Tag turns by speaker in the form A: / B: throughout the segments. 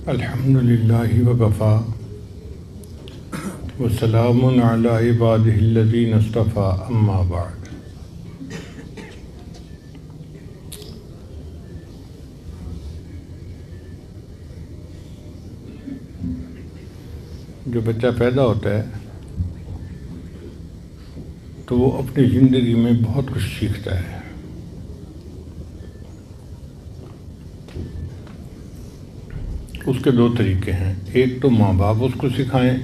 A: الحمدللہ وکفا وسلام علی عبادہ الذین اصطفیٰ اما بعد۔ جو بچہ پیدا ہوتا ہے تو وہ اپنی زندگی میں بہت کچھ سیکھتا ہے۔ اس کے دو طریقے ہیں، ایک تو ماں باپ اس کو سکھائیں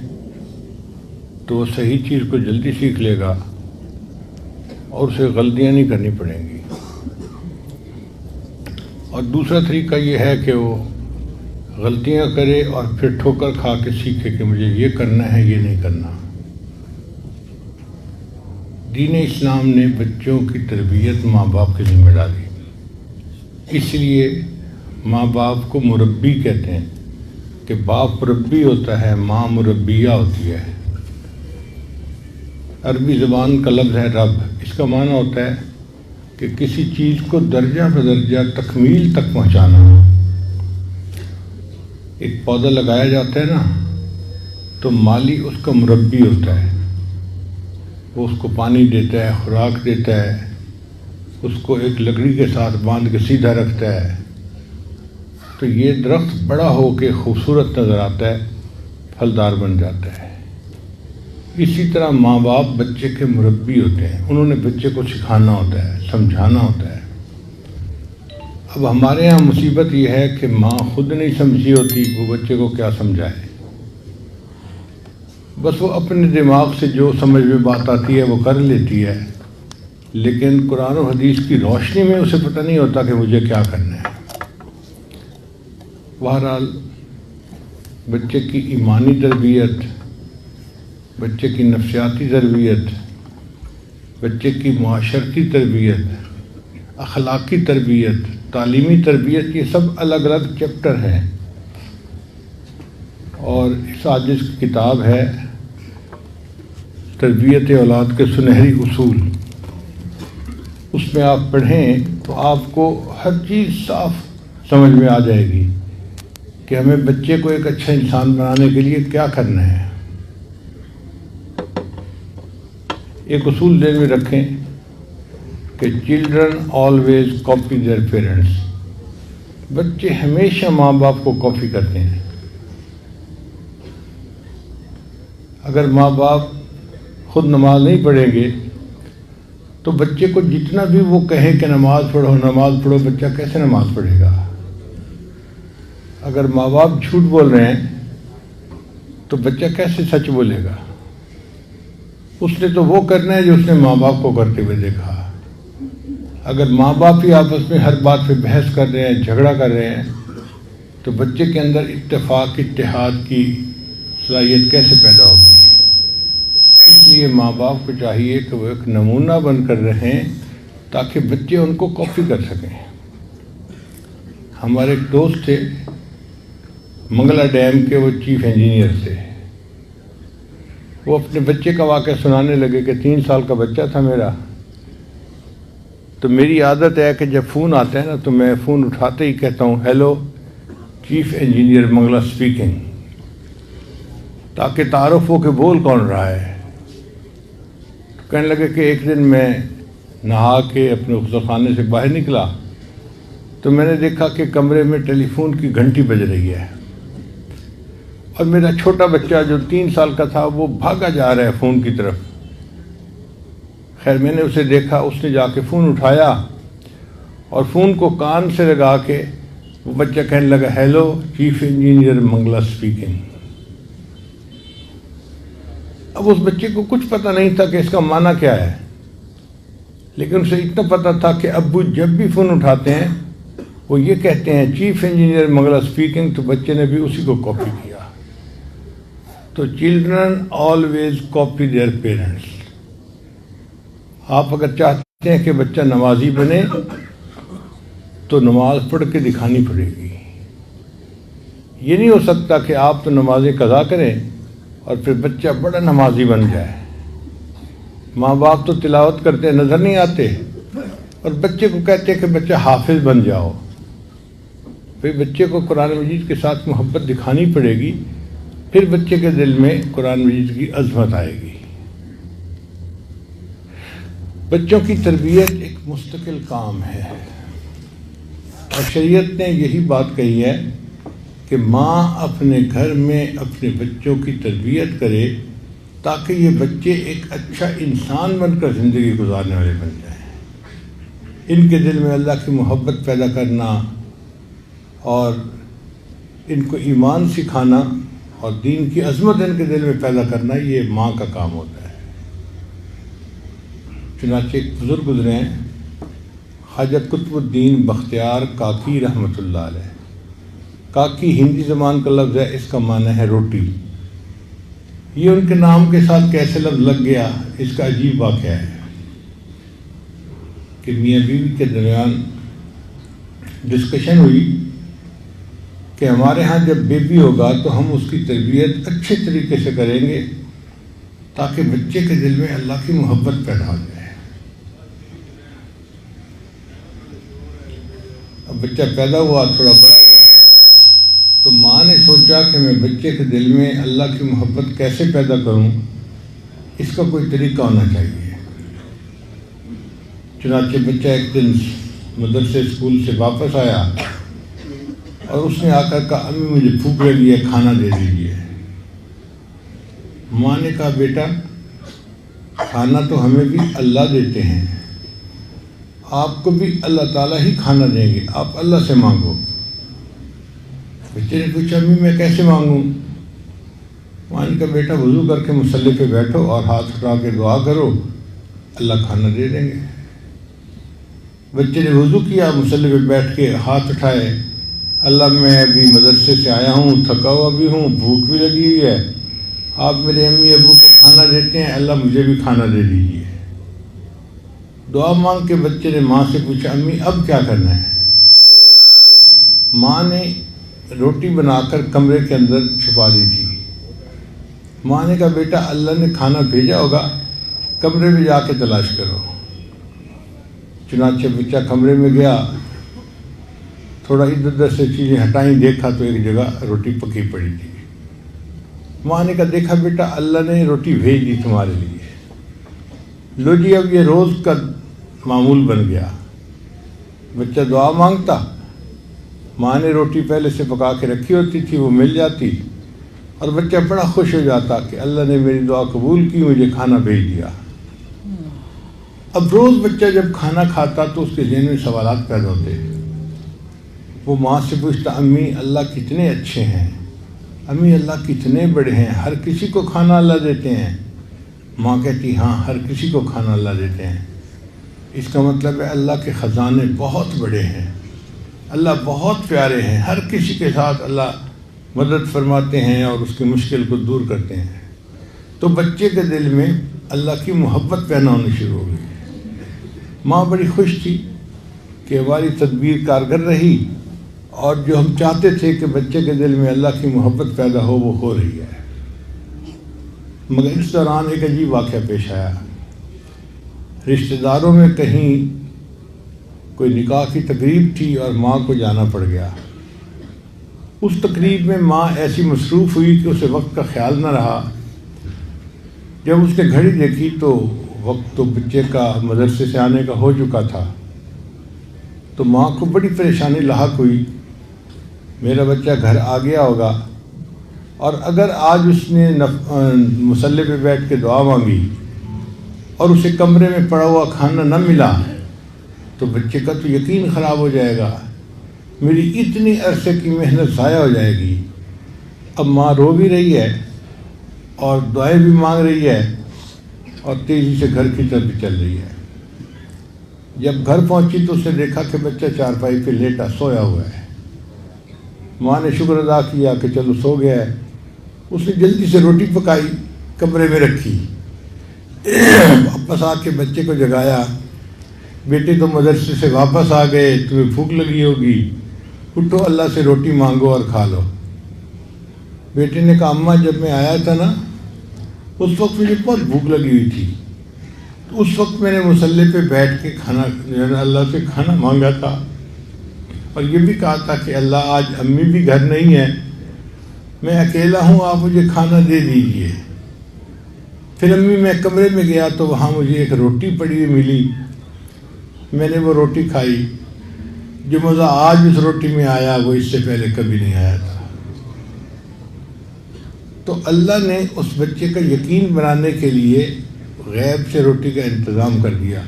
A: تو وہ صحیح چیز کو جلدی سیکھ لے گا اور اسے غلطیاں نہیں کرنی پڑیں گی، اور دوسرا طریقہ یہ ہے کہ وہ غلطیاں کرے اور پھر ٹھوکر کھا کے سیکھے کہ مجھے یہ کرنا ہے، یہ نہیں کرنا۔ دین اسلام نے بچوں کی تربیت ماں باپ کے ذمہ ڈالی، اس لیے ماں باپ کو مربی کہتے ہیں کہ باپ مربی ہوتا ہے، ماں مربیہ ہوتی ہے۔ عربی زبان کا لفظ ہے رب، اس کا معنی ہوتا ہے کہ کسی چیز کو درجہ بدرجہ تکمیل تک پہنچانا۔ ایک پودا لگایا جاتا ہے نا تو مالی اس کا مربی ہوتا ہے، وہ اس کو پانی دیتا ہے، خوراک دیتا ہے، اس کو ایک لکڑی کے ساتھ باندھ کے سیدھا رکھتا ہے، تو یہ درخت بڑا ہو کے خوبصورت نظر آتا ہے، پھلدار بن جاتا ہے۔ اسی طرح ماں باپ بچے کے مربی ہوتے ہیں، انہوں نے بچے کو سکھانا ہوتا ہے، سمجھانا ہوتا ہے۔ اب ہمارے ہاں مصیبت یہ ہے کہ ماں خود نہیں سمجھی ہوتی، وہ بچے کو کیا سمجھائے، بس وہ اپنے دماغ سے جو سمجھ میں بات آتی ہے وہ کر لیتی ہے، لیکن قرآن و حدیث کی روشنی میں اسے پتہ نہیں ہوتا کہ مجھے کیا کرنا ہے۔ بہرحال بچے کی ایمانی تربیت، بچے کی نفسیاتی تربیت، بچے کی معاشرتی تربیت، اخلاقی تربیت، تعلیمی تربیت، یہ سب الگ الگ چیپٹر ہیں، اور اس عاجز کی کتاب ہے تربیت اولاد کے سنہری اصول۔ اس میں آپ پڑھیں تو آپ کو ہر چیز صاف سمجھ میں آ جائے گی کہ ہمیں بچے کو ایک اچھا انسان بنانے کے لیے کیا کرنا ہے۔ ایک اصول ذہن میں رکھیں کہ children always copy their parents, بچے ہمیشہ ماں باپ کو کاپی کرتے ہیں۔ اگر ماں باپ خود نماز نہیں پڑھیں گے تو بچے کو جتنا بھی وہ کہیں کہ نماز پڑھو، بچہ کیسے نماز پڑھے گا؟ اگر ماں باپ جھوٹ بول رہے ہیں تو بچہ کیسے سچ بولے گا؟ اس نے تو وہ کرنا ہے جو اس نے ماں باپ کو کرتے ہوئے دیکھا۔ اگر ماں باپ ہی آپس میں ہر بات پہ بحث کر رہے ہیں، جھگڑا کر رہے ہیں، تو بچے کے اندر اتفاق اتحاد کی صلاحیت کیسے پیدا ہوگی؟ اس لیے ماں باپ کو چاہیے کہ وہ ایک نمونہ بن کر رہیں تاکہ بچے ان کو کاپی کر سکیں۔ ہمارے ایک دوست تھے منگلا ڈیم کے، وہ چیف انجینئر تھے، وہ اپنے بچے کا واقعہ سنانے لگے کہ 3 سال کا بچہ تھا میرا، تو میری عادت ہے کہ جب فون آتا ہے نا تو میں فون اٹھاتے ہی کہتا ہوں hello chief engineer Mangla speaking, تاکہ تعارف ہو کہ بول کون رہا ہے۔ کہنے لگے کہ ایک دن میں نہا کے اپنے غسل خانے سے باہر نکلا تو میں نے دیکھا کہ کمرے میں ٹیلی فون کی گھنٹی بج رہی ہے، اور میرا چھوٹا بچہ جو 3 سال کا تھا وہ بھاگا جا رہا ہے فون کی طرف۔ خیر میں نے اسے دیکھا، اس نے جا کے فون اٹھایا اور فون کو کان سے لگا کے وہ بچہ کہنے لگا hello chief engineer Mangla speaking. اب اس بچے کو کچھ پتہ نہیں تھا کہ اس کا معنی کیا ہے، لیکن اسے اتنا پتہ تھا کہ ابو جب بھی فون اٹھاتے ہیں وہ یہ کہتے ہیں چیف انجینئر منگلا اسپیکنگ، تو بچے نے بھی اسی کو کاپی کیا۔ تو children always copy their parents. آپ اگر چاہتے ہیں کہ بچہ نمازی بنے تو نماز پڑھ کے دکھانی پڑے گی۔ یہ نہیں ہو سکتا کہ آپ تو نمازیں قضا کریں اور پھر بچہ بڑا نمازی بن جائے۔ ماں باپ تو تلاوت کرتے نظر نہیں آتے اور بچے کو کہتے کہ بچہ حافظ بن جاؤ۔ پھر بچے کو قرآن مجید کے ساتھ محبت دکھانی پڑے گی، پھر بچے کے دل میں قرآن مجید کی عظمت آئے گی۔ بچوں کی تربیت ایک مستقل کام ہے، اور شریعت نے یہی بات کہی ہے کہ ماں اپنے گھر میں اپنے بچوں کی تربیت کرے تاکہ یہ بچے ایک اچھا انسان بن کر زندگی گزارنے والے بن جائیں۔ ان کے دل میں اللہ کی محبت پیدا کرنا اور ان کو ایمان سکھانا اور دین کی عظمت ان کے دل میں پیدا کرنا، یہ ماں کا کام ہوتا ہے۔ چنانچہ ایک بزرگ گزرے ہیں، خواجہ قطب الدین بختیار کاکی رحمۃ اللہ علیہ۔ کاکی ہندی زبان کا لفظ ہے، اس کا معنی ہے روٹی۔ یہ ان کے نام کے ساتھ کیسے لفظ لگ گیا، اس کا عجیب واقعہ ہے کہ میاں بیوی کے درمیان ڈسکشن ہوئی کہ ہمارے ہاں جب بیبی ہوگا تو ہم اس کی تربیت اچھے طریقے سے کریں گے تاکہ بچے کے دل میں اللہ کی محبت پیدا ہو جائے۔ اب بچہ پیدا ہوا، تھوڑا بڑا ہوا، تو ماں نے سوچا کہ میں بچے کے دل میں اللہ کی محبت کیسے پیدا کروں، اس کا کوئی طریقہ ہونا چاہیے۔ چنانچہ بچہ ایک دن مدرسے اسکول سے واپس آیا اور اس نے آ کر کہا امی مجھے بھوک لگی ہے، کھانا دے دیجیے۔ ماں نے کہا بیٹا کھانا تو ہمیں بھی اللہ دیتے ہیں، آپ کو بھی اللہ تعالیٰ ہی کھانا دیں گے، آپ اللہ سے مانگو۔ بچے نے پوچھا امی میں کیسے مانگوں؟ ماں نے کہا بیٹا وضو کر کے مصلی پہ بیٹھو اور ہاتھ اٹھا کے دعا کرو، اللہ کھانا دے دیں گے۔ بچے نے وضو کیا، مصلی پہ بیٹھ کے ہاتھ اٹھائے، اللہ میں ابھی مدرسے سے آیا ہوں، تھکا ہوا بھی ہوں، بھوک بھی لگی ہوئی ہے، آپ میرے امی ابو کو کھانا دیتے ہیں، اللہ مجھے بھی کھانا دے دیجیے۔ دعا مانگ کے بچے نے ماں سے پوچھا امی اب کیا کرنا ہے؟ ماں نے روٹی بنا کر کمرے کے اندر چھپا دی تھی۔ ماں نے کہا بیٹا اللہ نے کھانا بھیجا ہوگا، کمرے میں جا کے تلاش کرو۔ چنانچہ بچہ کمرے میں گیا، تھوڑا ادھر ادھر سے چیزیں ہٹائیں، دیکھا تو ایک جگہ روٹی پکی پڑی تھی۔ ماں نے کہا دیکھا بیٹا اللہ نے روٹی بھیج دی تمہارے لیے، لو جی اب یہ روز کا معمول بن گیا۔ بچہ دعا مانگتا، ماں نے روٹی پہلے سے پکا کے رکھی ہوتی تھی، وہ مل جاتی اور بچہ بڑا خوش ہو جاتا کہ اللہ نے میری دعا قبول کی، مجھے کھانا بھیج دیا۔ اب روز بچہ جب کھانا کھاتا تو اس کے ذہن میں سوالات پیدا ہوتے، وہ ماں سے پوچھتا امی اللہ کتنے اچھے ہیں، امی اللہ کتنے بڑے ہیں، ہر کسی کو کھانا اللہ دیتے ہیں۔ ماں کہتی ہاں ہر کسی کو کھانا اللہ دیتے ہیں، اس کا مطلب ہے اللہ کے خزانے بہت بڑے ہیں، اللہ بہت پیارے ہیں، ہر کسی کے ساتھ اللہ مدد فرماتے ہیں اور اس کی مشکل کو دور کرتے ہیں۔ تو بچے کے دل میں اللہ کی محبت پیدا ہونی شروع ہو گئی۔ ماں بڑی خوش تھی کہ ہماری تدبیر کارگر رہی اور جو ہم چاہتے تھے کہ بچے کے دل میں اللہ کی محبت پیدا ہو وہ ہو رہی ہے۔ مگر اس دوران ایک عجیب واقعہ پیش آیا۔ رشتہ داروں میں کہیں کوئی نکاح کی تقریب تھی اور ماں کو جانا پڑ گیا۔ اس تقریب میں ماں ایسی مصروف ہوئی کہ اسے وقت کا خیال نہ رہا۔ جب اس نے گھڑی دیکھی تو وقت تو بچے کا مدرسے سے آنے کا ہو چکا تھا، تو ماں کو بڑی پریشانی لاحق ہوئی، میرا بچہ گھر آ گیا ہوگا، اور اگر آج اس نے مصلی پہ بیٹھ کے دعا مانگی اور اسے کمرے میں پڑا ہوا کھانا نہ ملا تو بچے کا تو یقین خراب ہو جائے گا، میری اتنی عرصے کی محنت ضائع ہو جائے گی۔ اب ماں رو بھی رہی ہے اور دعائیں بھی مانگ رہی ہے اور تیزی سے گھر کی طرف بھی چل رہی ہے۔ جب گھر پہنچی تو اس نے دیکھا کہ بچہ چارپائی پہ لیٹا سویا ہوا ہے۔ ماں نے شکر ادا کیا کہ چلو سو گیا ہے۔ اس نے جلدی سے روٹی پکائی، کمرے میں رکھی، واپس آ کے بچے کو جگایا، بیٹے تو مدرسے سے واپس آ گئے، تمہیں بھوک لگی ہوگی، اٹھو اللہ سے روٹی مانگو اور کھا لو۔ بیٹے نے کہا اماں جب میں آیا تھا نا اس وقت مجھے بہت بھوک لگی ہوئی تھی، تو اس وقت میں نے مصلی پہ بیٹھ کے کھانا اللہ سے کھانا مانگا تھا، اور یہ بھی کہا تھا کہ اللہ آج امی بھی گھر نہیں ہے، میں اکیلا ہوں، آپ مجھے کھانا دے دیجئے۔ پھر امی میں کمرے میں گیا تو وہاں مجھے ایک روٹی پڑی ہوئی ملی، میں نے وہ روٹی کھائی، جو مزہ آج اس روٹی میں آیا وہ اس سے پہلے کبھی نہیں آیا تھا۔ تو اللہ نے اس بچے کا یقین بنانے کے لیے غیب سے روٹی کا انتظام کر دیا۔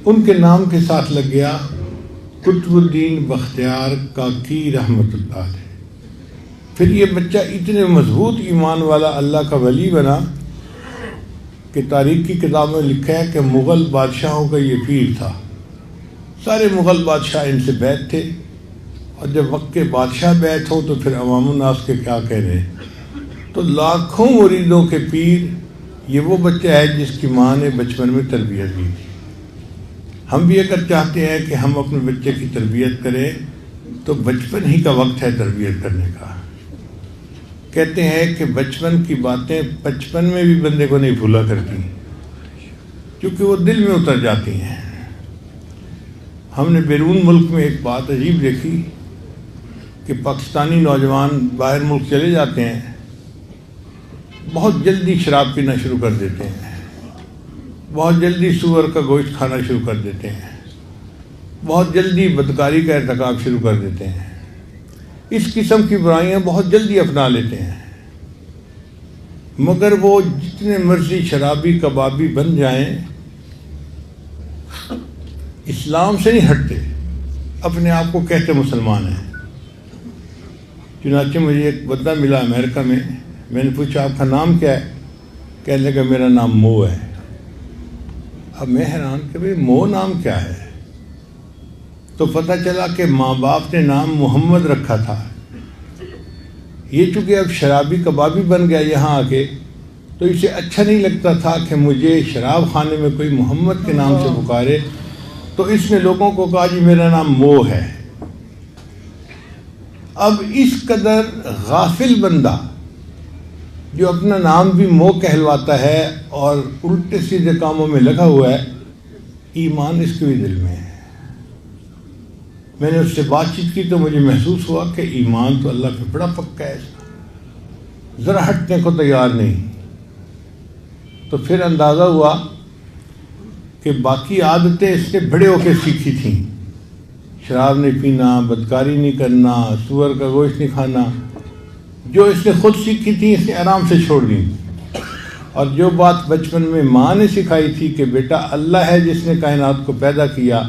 A: ان کے نام کے ساتھ لگ گیا قطب الدین بختیار کاکی رحمۃ اللہ علیہ۔ پھر یہ بچہ اتنے مضبوط ایمان والا اللہ کا ولی بنا کہ تاریخ کی کتابوں میں لکھا ہے کہ مغل بادشاہوں کا یہ پیر تھا۔ سارے مغل بادشاہ ان سے بیعت تھے، اور جب وقت کے بادشاہ بیعت ہو تو پھر عوام الناس کے کیا کہنے۔ تو لاکھوں مریدوں کے پیر یہ وہ بچہ ہے جس کی ماں نے بچپن میں تربیت دی تھی۔ ہم بھی اگر چاہتے ہیں کہ ہم اپنے بچے کی تربیت کریں تو بچپن ہی کا وقت ہے تربیت کرنے کا۔ کہتے ہیں کہ بچپن کی باتیں بچپن میں بھی بندے کو نہیں بھولا کرتی، کیونکہ وہ دل میں اتر جاتی ہیں۔ ہم نے بیرون ملک میں ایک بات عجیب دیکھی کہ پاکستانی نوجوان باہر ملک چلے جاتے ہیں، بہت جلدی شراب پینا شروع کر دیتے ہیں، بہت جلدی سور کا گوشت کھانا شروع کر دیتے ہیں، بہت جلدی بدکاری کا ارتکاب شروع کر دیتے ہیں، اس قسم کی برائیاں بہت جلدی اپنا لیتے ہیں، مگر وہ جتنے مرضی شرابی کبابی بن جائیں اسلام سے نہیں ہٹتے، اپنے آپ کو کہتے مسلمان ہیں۔ چنانچہ مجھے ایک بندہ ملا امریکہ میں نے پوچھا آپ کا نام کیا ہے؟ کہنے لگا میرا نام مو ہے۔ اب میں حیران کہ بھئی مو نام کیا ہے؟ تو پتہ چلا کہ ماں باپ نے نام محمد رکھا تھا، یہ چونکہ اب شرابی کبابی بن گیا یہاں آ کے، تو اسے اچھا نہیں لگتا تھا کہ مجھے شراب خانے میں کوئی محمد کے نام سے پکارے، تو اس نے لوگوں کو کہا جی میرا نام مو ہے۔ اب اس قدر غافل بندہ جو اپنا نام بھی مو کہلواتا ہے اور الٹے سیدھے کاموں میں لگا ہوا ہے، ایمان اس کے بھی دل میں ہے۔ میں نے اس سے بات چیت کی تو مجھے محسوس ہوا کہ ایمان تو اللہ پہ بڑا پکا ہے، ذرا ہٹنے کو تیار نہیں۔ تو پھر اندازہ ہوا کہ باقی عادتیں اس نے بڑے ہو کے سیکھی تھیں، شراب نہیں پینا، بدکاری نہیں کرنا، سور کا گوشت نہیں کھانا، جو اس نے خود سیکھی تھی اس نے آرام سے چھوڑ دی۔ اور جو بات بچپن میں ماں نے سکھائی تھی کہ بیٹا اللہ ہے جس نے کائنات کو پیدا کیا،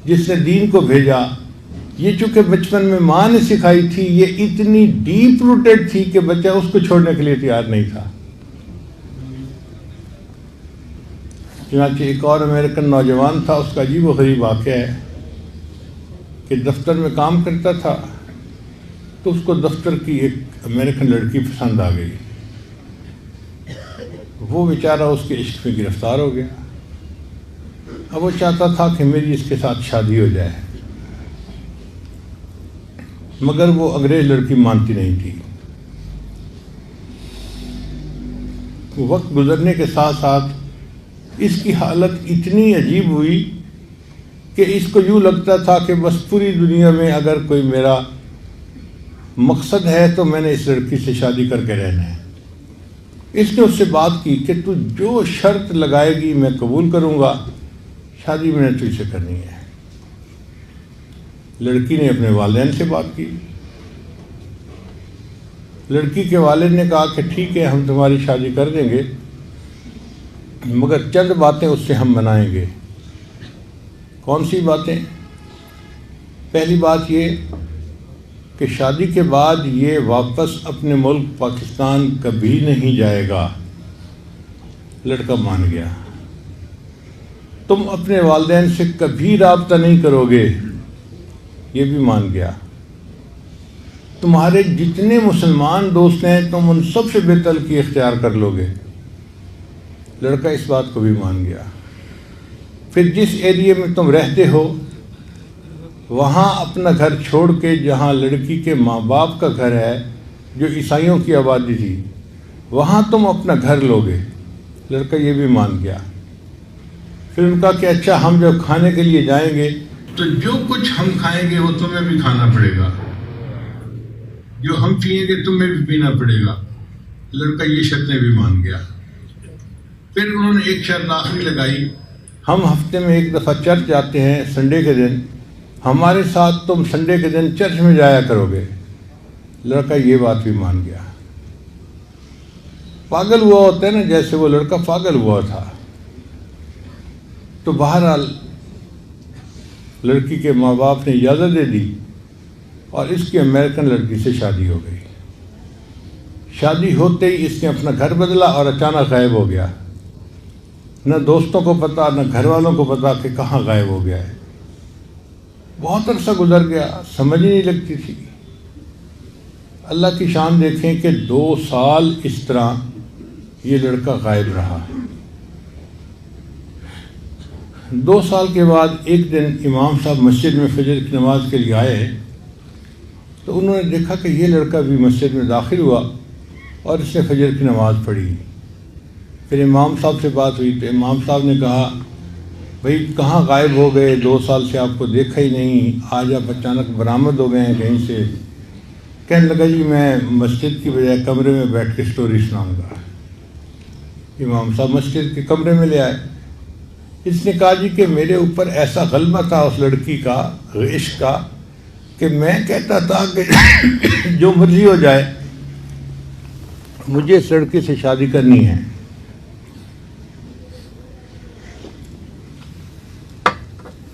A: جس نے دین کو بھیجا، یہ چونکہ بچپن میں ماں نے سکھائی تھی یہ اتنی ڈیپ روٹڈ تھی کہ بچہ اس کو چھوڑنے کے لیے تیار نہیں تھا۔ چنانچہ ایک اور امریکن نوجوان تھا، اس کا عجیب و غریب واقعہ ہے کہ دفتر میں کام کرتا تھا تو اس کو دفتر کی ایک امریکن لڑکی پسند آ گئی، وہ بیچارہ اس کے عشق میں گرفتار ہو گیا۔ اب وہ چاہتا تھا کہ میری اس کے ساتھ شادی ہو جائے، مگر وہ انگریز لڑکی مانتی نہیں تھی۔ وقت گزرنے کے ساتھ ساتھ اس کی حالت اتنی عجیب ہوئی کہ اس کو یوں لگتا تھا کہ بس پوری دنیا میں اگر کوئی میرا مقصد ہے تو میں نے اس لڑکی سے شادی کر کے رہنا ہے۔ اس نے اس سے بات کی کہ تو جو شرط لگائے گی میں قبول کروں گا، شادی میں نے تجھ سے کرنی ہے۔ لڑکی نے اپنے والدین سے بات کی، لڑکی کے والد نے کہا کہ ٹھیک ہے ہم تمہاری شادی کر دیں گے، مگر چند باتیں اس سے ہم منائیں گے۔ کون سی باتیں؟ پہلی بات یہ کہ شادی کے بعد یہ واپس اپنے ملک پاکستان کبھی نہیں جائے گا۔ لڑکا مان گیا۔ تم اپنے والدین سے کبھی رابطہ نہیں کرو گے، یہ بھی مان گیا۔ تمہارے جتنے مسلمان دوست ہیں تم ان سب سے بے تعلقی اختیار کر لو گے۔ لڑکا اس بات کو بھی مان گیا۔ پھر جس ایریے میں تم رہتے ہو وہاں اپنا گھر چھوڑ کے، جہاں لڑکی کے ماں باپ کا گھر ہے جو عیسائیوں کی آبادی تھی، وہاں تم اپنا گھر لو گے۔ لڑکا یہ بھی مان گیا۔ پھر ان کا کہ اچھا ہم جب کھانے کے لیے جائیں گے تو جو کچھ ہم کھائیں گے وہ تمہیں بھی کھانا پڑے گا، جو ہم پئیں گے تمہیں بھی پینا پڑے گا۔ لڑکا یہ شرطیں بھی مان گیا۔ پھر انہوں نے ایک شرط آخری لگائی، ہم ہفتے میں ایک دفعہ چرچ جاتے ہیں سنڈے کے دن، ہمارے ساتھ تم سنڈے کے دن چرچ میں جایا کرو گے۔ لڑکا یہ بات بھی مان گیا۔ پاگل ہوا ہوتا ہے نا، جیسے وہ لڑکا پاگل ہوا تھا۔ تو بہرحال لڑکی کے ماں باپ نے اجازت دے دی اور اس کی امریکن لڑکی سے شادی ہو گئی۔ شادی ہوتے ہی اس نے اپنا گھر بدلا اور اچانک غائب ہو گیا۔ نہ دوستوں کو پتا نہ گھر والوں کو پتا کہ کہاں غائب ہو گیا ہے۔ بہت عرصہ گزر گیا، سمجھ ہی نہیں لگتی تھی۔ اللہ کی شان دیکھیں کہ 2 سال اس طرح یہ لڑکا غائب رہا۔ 2 سال کے بعد ایک دن امام صاحب مسجد میں فجر کی نماز کے لیے آئے تو انہوں نے دیکھا کہ یہ لڑکا بھی مسجد میں داخل ہوا اور اس نے فجر کی نماز پڑھی۔ پھر امام صاحب سے بات ہوئی تو امام صاحب نے کہا، بھئی کہاں غائب ہو گئے، 2 سال سے آپ کو دیکھا ہی نہیں، آج آپ اچانک برآمد ہو گئے ہیں کہیں سے۔ کہنے لگا جی میں مسجد کی بجائے کمرے میں بیٹھ کے سٹوری سناؤں گا۔ امام صاحب مسجد کے کمرے میں لے آئے۔ اس نے کہا جی کہ میرے اوپر ایسا غلبہ تھا اس لڑکی کا، عشق کا، کہ میں کہتا تھا کہ جو مرضی ہو جائے مجھے اس لڑکی سے شادی کرنی ہے۔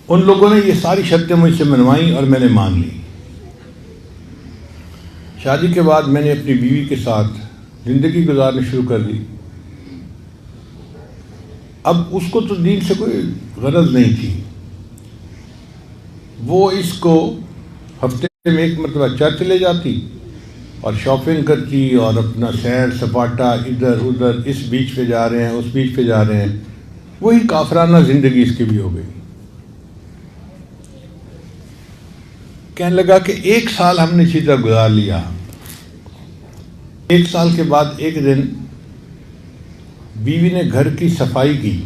A: ان لوگوں نے یہ ساری شرطیں مجھ سے منوائیں اور میں نے مان لی۔ شادی کے بعد میں نے اپنی بیوی کے ساتھ زندگی گزارنی شروع کر دی۔ اب اس کو تو دین سے کوئی غرض نہیں تھی، وہ اس کو ہفتے میں ایک مرتبہ چرچ لے جاتی اور شاپنگ کرتی اور اپنا سیر سپاٹا ادھر ادھر، اس بیچ پہ جا رہے ہیں اس بیچ پہ جا رہے ہیں، وہی کافرانہ زندگی اس کی بھی ہو گئی۔ کہنے لگا کہ 1 سال ہم نے اسی طرح گزار لیا۔ 1 سال کے بعد ایک دن بیوی نے گھر کی صفائی کی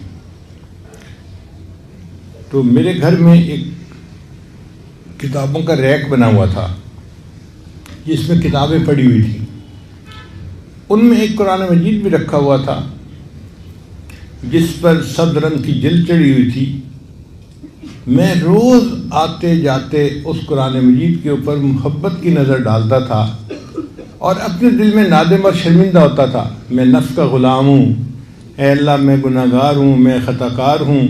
A: تو میرے گھر میں ایک کتابوں کا ریک بنا ہوا تھا جس میں کتابیں پڑی ہوئی تھیں۔ ان میں ایک قرآن مجید بھی رکھا ہوا تھا جس پر سبز رنگ کی جلد چڑھی ہوئی تھی۔ میں روز آتے جاتے اس قرآن مجید کے اوپر محبت کی نظر ڈالتا تھا اور اپنے دل میں نادم اور شرمندہ ہوتا تھا، میں نفس کا غلام ہوں، اے اللہ میں گناہ گار ہوں، میں خطا کار ہوں،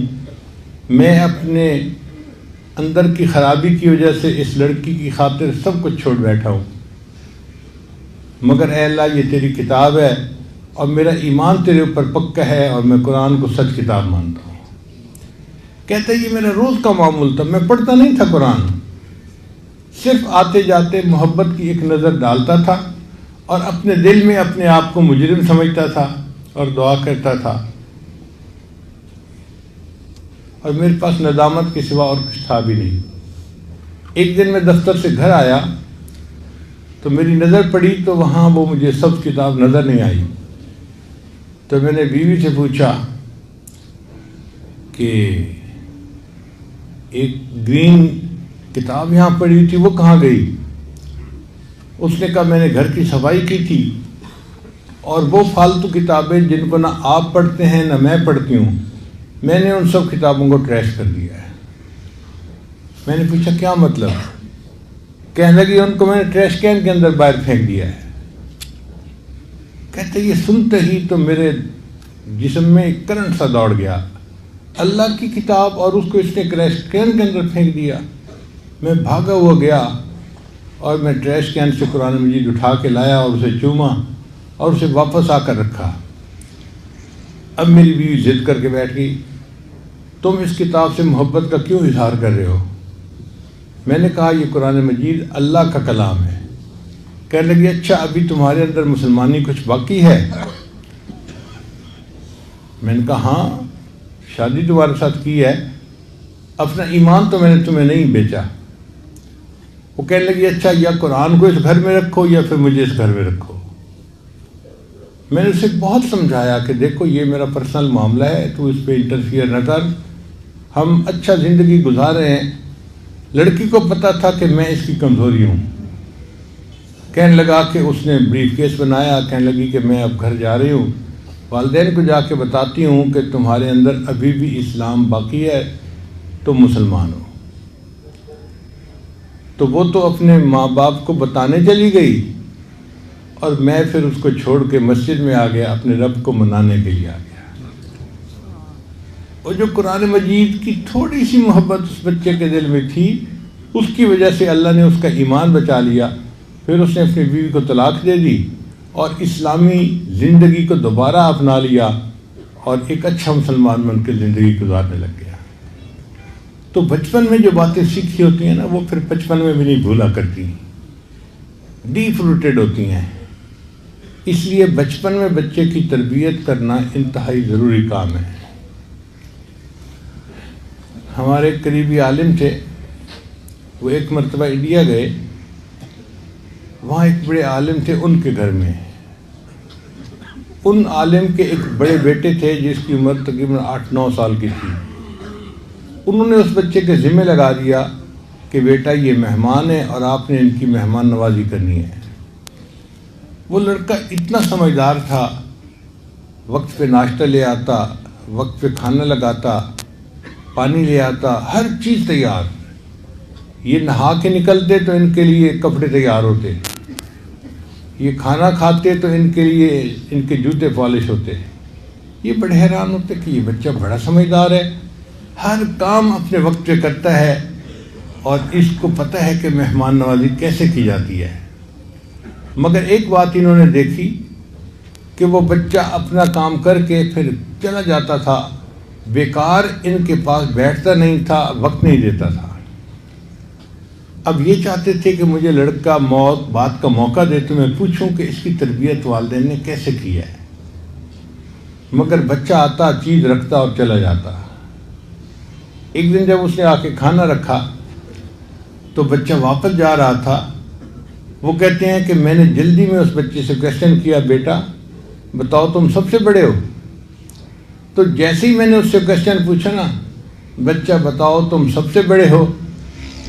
A: میں اپنے اندر کی خرابی کی وجہ سے اس لڑکی کی خاطر سب کچھ چھوڑ بیٹھا ہوں، مگر اے اللہ یہ تیری کتاب ہے اور میرا ایمان تیرے اوپر پکا ہے اور میں قرآن کو سچ کتاب مانتا ہوں۔ کہتا ہے یہ میرا روز کا معمول تھا، میں پڑھتا نہیں تھا قرآن، صرف آتے جاتے محبت کی ایک نظر ڈالتا تھا اور اپنے دل میں اپنے آپ کو مجرم سمجھتا تھا اور دعا کرتا تھا، اور میرے پاس ندامت کے سوا اور کچھ تھا بھی نہیں۔ ایک دن میں دفتر سے گھر آیا تو میری نظر پڑی تو وہاں وہ مجھے سب کتاب نظر نہیں آئی، تو میں نے بیوی سے پوچھا کہ ایک گرین کتاب یہاں پڑی ہوئی تھی وہ کہاں گئی؟ اس نے کہا میں نے گھر کی صفائی کی تھی اور وہ فالتو کتابیں جن کو نہ آپ پڑھتے ہیں نہ میں پڑھتی ہوں، میں نے ان سب کتابوں کو ٹریش کر دیا ہے۔ میں نے پوچھا کیا مطلب؟ کہنے لگی ان کو میں نے ٹریش کین کے اندر باہر پھینک دیا ہے۔ کہتے یہ سنتے ہی تو میرے جسم میں ایک کرنٹ سا دوڑ گیا، اللہ کی کتاب اور اس کو اس نے ٹریش کین کے اندر پھینک دیا۔ میں بھاگا ہوا گیا اور میں ٹریش کین سے قرآن مجید اٹھا کے لایا اور اسے چوما اور اسے واپس آ کر رکھا۔ اب میری بیوی ضد کر کے بیٹھ گئی، تم اس کتاب سے محبت کا کیوں اظہار کر رہے ہو؟ میں نے کہا یہ قرآن مجید اللہ کا کلام ہے۔ کہنے لگی اچھا ابھی تمہارے اندر مسلمانی کچھ باقی ہے؟ میں نے کہا ہاں، شادی تمہارے ساتھ کی ہے، اپنا ایمان تو میں نے تمہیں نہیں بیچا۔ وہ کہنے لگی اچھا یا قرآن کو اس گھر میں رکھو یا پھر مجھے اس گھر میں رکھو۔ میں نے اسے بہت سمجھایا کہ دیکھو یہ میرا پرسنل معاملہ ہے، تو اس پہ انٹرفیئر نہ کر، ہم اچھا زندگی گزار رہے ہیں، لڑکی کو پتہ تھا کہ میں اس کی کمزوری ہوں. کہنے لگا کہ اس نے بریف کیس بنایا، کہنے لگی کہ میں اب گھر جا رہی ہوں، والدین کو جا کے بتاتی ہوں کہ تمہارے اندر ابھی بھی اسلام باقی ہے، تم مسلمان ہو. تو وہ تو اپنے ماں باپ کو بتانے چلی گئی، اور میں پھر اس کو چھوڑ کے مسجد میں آ گیا، اپنے رب کو منانے کے لیے آ گیا. اور جو قرآن مجید کی تھوڑی سی محبت اس بچے کے دل میں تھی، اس کی وجہ سے اللہ نے اس کا ایمان بچا لیا. پھر اس نے اپنی بیوی کو طلاق دے دی اور اسلامی زندگی کو دوبارہ اپنا لیا اور ایک اچھا مسلمان بن کے زندگی گزارنے لگ گیا. تو بچپن میں جو باتیں سیکھی ہوتی ہیں نا، وہ پھر بچپن میں بھی نہیں بھولا کرتی، ڈیپ روٹیڈ ہوتی ہیں. اس لیے بچپن میں بچے کی تربیت کرنا انتہائی ضروری کام ہے. ہمارے قریبی عالم تھے، وہ ایک مرتبہ انڈیا گئے. وہاں ایک بڑے عالم تھے، ان کے گھر میں ان عالم کے ایک بڑے بیٹے تھے جس کی عمر تقریباً 8-9 سال کی تھی. انہوں نے اس بچے کے ذمہ لگا دیا کہ بیٹا یہ مہمان ہے اور آپ نے ان کی مہمان نوازی کرنی ہے. وہ لڑکا اتنا سمجھدار تھا، وقت پہ ناشتہ لے آتا، وقت پہ کھانا لگاتا، پانی لے آتا، ہر چیز تیار. یہ نہا کے نکلتے تو ان کے لیے کپڑے تیار ہوتے، یہ کھانا کھاتے تو ان کے لیے ان کے جوتے پالش ہوتے. یہ بڑے حیران ہوتے کہ یہ بچہ بڑا سمجھدار ہے، ہر کام اپنے وقت پہ کرتا ہے اور اس کو پتہ ہے کہ مہمان نوازی کیسے کی جاتی ہے. مگر ایک بات انہوں نے دیکھی کہ وہ بچہ اپنا کام کر کے پھر چلا جاتا تھا، بیکار ان کے پاس بیٹھتا نہیں تھا، وقت نہیں دیتا تھا. اب یہ چاہتے تھے کہ مجھے لڑکا بات کا موقع دے تو میں پوچھوں کہ اس کی تربیت والدین نے کیسے کی ہے. مگر بچہ آتا، چیز رکھتا اور چلا جاتا. ایک دن جب اس نے آ کے کھانا رکھا تو بچہ واپس جا رہا تھا. وہ کہتے ہیں کہ میں نے جلدی میں اس بچے سے کویسچن کیا، بیٹا بتاؤ تم سب سے بڑے ہو؟ تو جیسے ہی میں نے اس سے کویسچن پوچھا نا، بچہ بتاؤ تم سب سے بڑے ہو،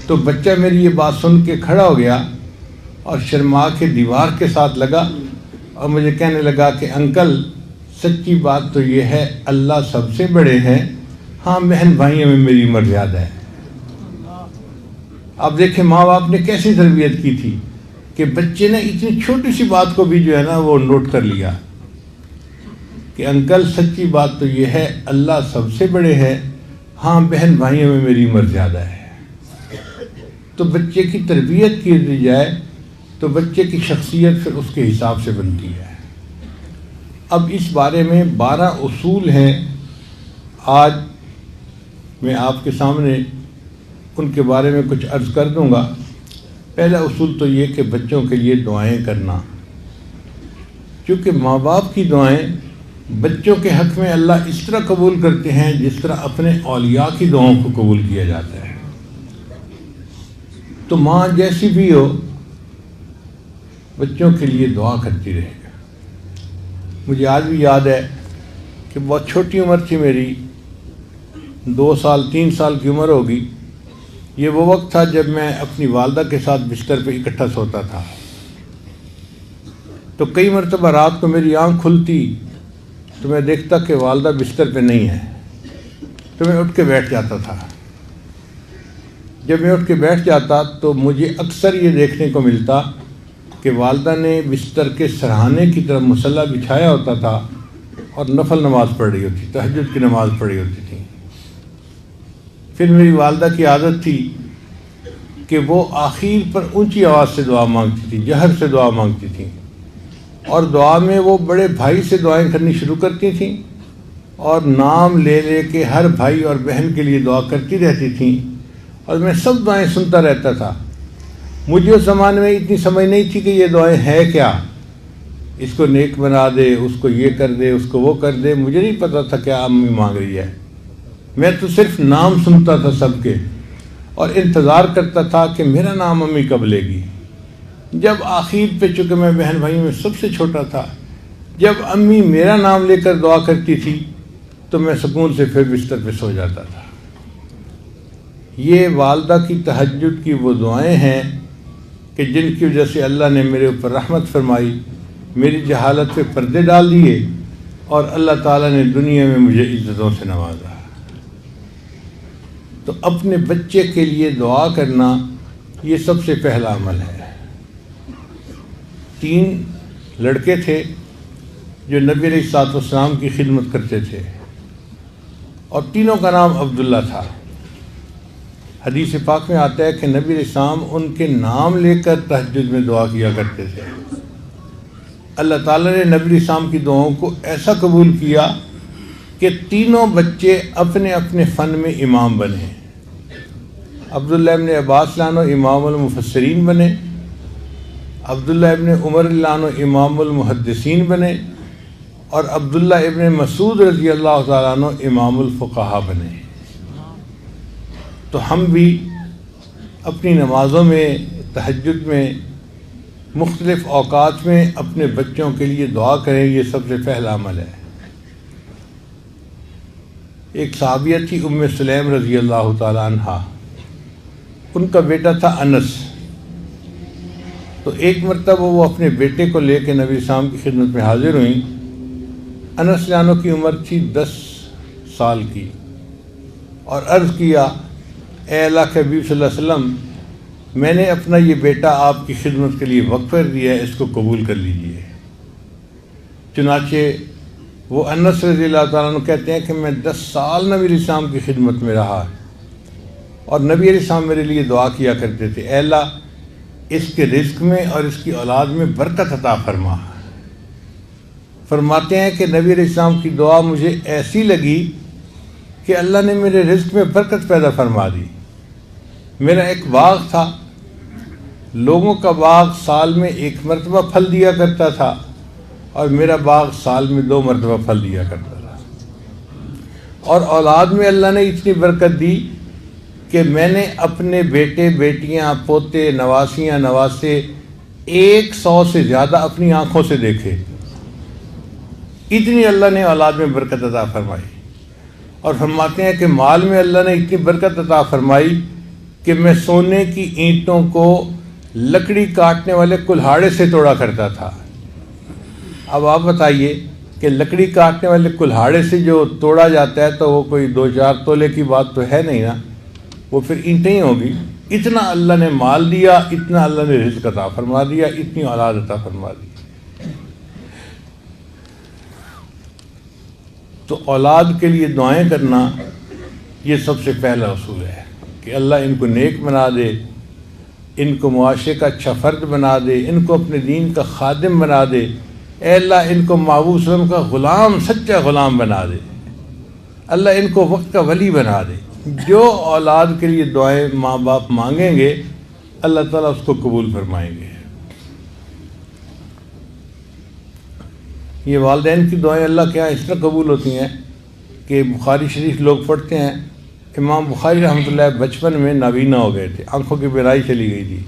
A: تو بچہ میری یہ بات سن کے کھڑا ہو گیا اور شرما کے دیوار کے ساتھ لگا اور مجھے کہنے لگا کہ انکل سچی بات تو یہ ہے اللہ سب سے بڑے ہیں، ہاں بہن بھائیوں میں میری عمر زیادہ ہے. اب دیکھیں ماں باپ نے کیسی تربیت کی تھی کہ بچے نے اتنی چھوٹی سی بات کو بھی جو ہے نا وہ نوٹ کر لیا کہ انکل سچی بات تو یہ ہے اللہ سب سے بڑے ہیں، ہاں بہن بھائیوں میں میری عمر زیادہ ہے. تو بچے کی تربیت کی جائے تو بچے کی شخصیت پھر اس کے حساب سے بنتی ہے. اب اس بارے میں 12 اصول ہیں، آج میں آپ کے سامنے ان کے بارے میں کچھ عرض کر دوں گا. پہلا اصول تو یہ کہ بچوں کے لیے دعائیں کرنا، کیونکہ ماں باپ کی دعائیں بچوں کے حق میں اللہ اس طرح قبول کرتے ہیں جس طرح اپنے اولیاء کی دعاؤں کو قبول کیا جاتا ہے. تو ماں جیسی بھی ہو بچوں کے لیے دعا کرتی رہے گا. مجھے آج بھی یاد ہے کہ بہت چھوٹی عمر تھی میری، 2 سال 3 سال کی عمر ہوگی. یہ وہ وقت تھا جب میں اپنی والدہ کے ساتھ بستر پہ اکٹھا سوتا تھا. تو کئی مرتبہ رات کو میری آنکھ کھلتی تو میں دیکھتا کہ والدہ بستر پہ نہیں ہے، تو میں اٹھ کے بیٹھ جاتا تھا. جب میں اٹھ کے بیٹھ جاتا تو مجھے اکثر یہ دیکھنے کو ملتا کہ والدہ نے بستر کے سرہانے کی طرف مصلی بچھایا ہوتا تھا اور نفل نماز پڑھ رہی ہوتی، تہجد کی نماز پڑھ رہی ہوتی تھی. پھر میری والدہ کی عادت تھی کہ وہ آخر پر اونچی آواز سے دعا مانگتی تھی، جہر سے دعا مانگتی تھیں، اور دعا میں وہ بڑے بھائی سے دعائیں کرنی شروع کرتی تھیں اور نام لے لے کے ہر بھائی اور بہن کے لیے دعا کرتی رہتی تھیں، اور میں سب دعائیں سنتا رہتا تھا. مجھے اس زمانے میں اتنی سمجھ نہیں تھی کہ یہ دعائیں ہیں کیا، اس کو نیک بنا دے، اس کو یہ کر دے، اس کو وہ کر دے. مجھے نہیں پتا تھا کیا امی مانگ رہی ہے. میں تو صرف نام سنتا تھا سب کے اور انتظار کرتا تھا کہ میرا نام امی کب لے گی. جب آخر پہ چونکہ میں بہن بھائیوں میں سب سے چھوٹا تھا، جب امی میرا نام لے کر دعا کرتی تھی تو میں سکون سے پھر بستر پہ سو جاتا تھا. یہ والدہ کی تہجد کی وہ دعائیں ہیں کہ جن کی وجہ سے اللہ نے میرے اوپر رحمت فرمائی، میری جہالت پہ پردے ڈال دیے، اور اللہ تعالیٰ نے دنیا میں مجھے عزتوں سے نوازا۔ تو اپنے بچے کے لیے دعا کرنا یہ سب سے پہلا عمل ہے۔ 3 لڑکے تھے جو نبی علیہ الصلوۃ والسلام کی خدمت کرتے تھے، اور تینوں کا نام عبداللہ تھا۔ حدیث پاک میں آتا ہے کہ نبی علیہ السلام ان کے نام لے کر تہجد میں دعا کیا کرتے تھے۔ اللہ تعالیٰ نے نبی علیہ السلام کی دعاؤں کو ایسا قبول کیا کہ تینوں بچے اپنے اپنے فن میں امام بنے۔ عبداللہ ابن عباس لانو امام المفسرین بنے، عبداللہ ابن عمر لانو امام المحدثین بنے، اور عبداللہ ابن مسعود رضی اللہ تعالیٰ عنہ امام الفقہاء بنے۔ تو ہم بھی اپنی نمازوں میں، تہجد میں، مختلف اوقات میں اپنے بچوں کے لیے دعا کریں، یہ سب سے پہلا عمل ہے۔ ایک صحابیہ تھی ام سلیم رضی اللہ تعالیٰ عنہ، ان کا بیٹا تھا انس۔ تو ایک مرتبہ وہ اپنے بیٹے کو لے کے نبی السلام کی خدمت میں حاضر ہوئیں۔ انس جانو کی عمر تھی 10 سال کی، اور عرض کیا، اے اللہ کے حبیب صلی اللہ علیہ وسلم، میں نے اپنا یہ بیٹا آپ کی خدمت کے لیے وقف کر دیا ہے، اس کو قبول کر لیجئے۔ چنانچہ وہ انس رضی اللہ تعالیٰ عنہ کہتے ہیں کہ میں 10 سال نبی علیہ السلام کی خدمت میں رہا، اور نبی علیہ السلام میرے لیے دعا کیا کرتے تھے، اے اللہ اس کے رزق میں اور اس کی اولاد میں برکت عطا فرما۔ فرماتے ہیں کہ نبی علیہ السلام کی دعا مجھے ایسی لگی کہ اللہ نے میرے رزق میں برکت پیدا فرما دی۔ میرا ایک باغ تھا، لوگوں کا باغ سال میں 1 مرتبہ پھل دیا کرتا تھا، اور میرا باغ سال میں 2 مرتبہ پھل دیا کرتا تھا، اور اولاد میں اللہ نے اتنی برکت دی کہ میں نے اپنے بیٹے بیٹیاں پوتے نواسیاں نواسے 100 سے زیادہ اپنی آنکھوں سے دیکھے۔ اتنی اللہ نے اولاد میں برکت عطا فرمائی۔ اور فرماتے ہیں کہ مال میں اللہ نے اتنی برکت عطا فرمائی کہ میں سونے کی اینٹوں کو لکڑی کاٹنے والے کلہاڑے سے توڑا کرتا تھا۔ اب آپ بتائیے کہ لکڑی کاٹنے والے کلہاڑے سے جو توڑا جاتا ہے تو وہ کوئی 2-4 تولے کی بات تو ہے نہیں نا، وہ پھر اینٹیں ہی ہوگی۔ اتنا اللہ نے مال دیا، اتنا اللہ نے رزق عطا فرما دیا، اتنی اولاد عطا فرما دی۔ تو اولاد کے لیے دعائیں کرنا یہ سب سے پہلا اصول ہے کہ اللہ ان کو نیک بنا دے، ان کو معاشرے کا اچھا فرد بنا دے، ان کو اپنے دین کا خادم بنا دے۔ اے اللہ ان کو محبوب صلی اللہ علیہ وسلم کا غلام، سچا غلام بنا دے۔ اللہ ان کو وقت کا ولی بنا دے۔ جو اولاد کے لیے دعائیں ماں باپ مانگیں گے اللہ تعالیٰ اس کو قبول فرمائیں گے۔ یہ والدین کی دعائیں اللہ کے یہاں اس طرح قبول ہوتی ہیں کہ بخاری شریف لوگ پڑھتے ہیں، امام بخاری رحمۃ اللہ بچپن میں نابینا ہو گئے تھے، آنکھوں کی بینائی چلی گئی تھی،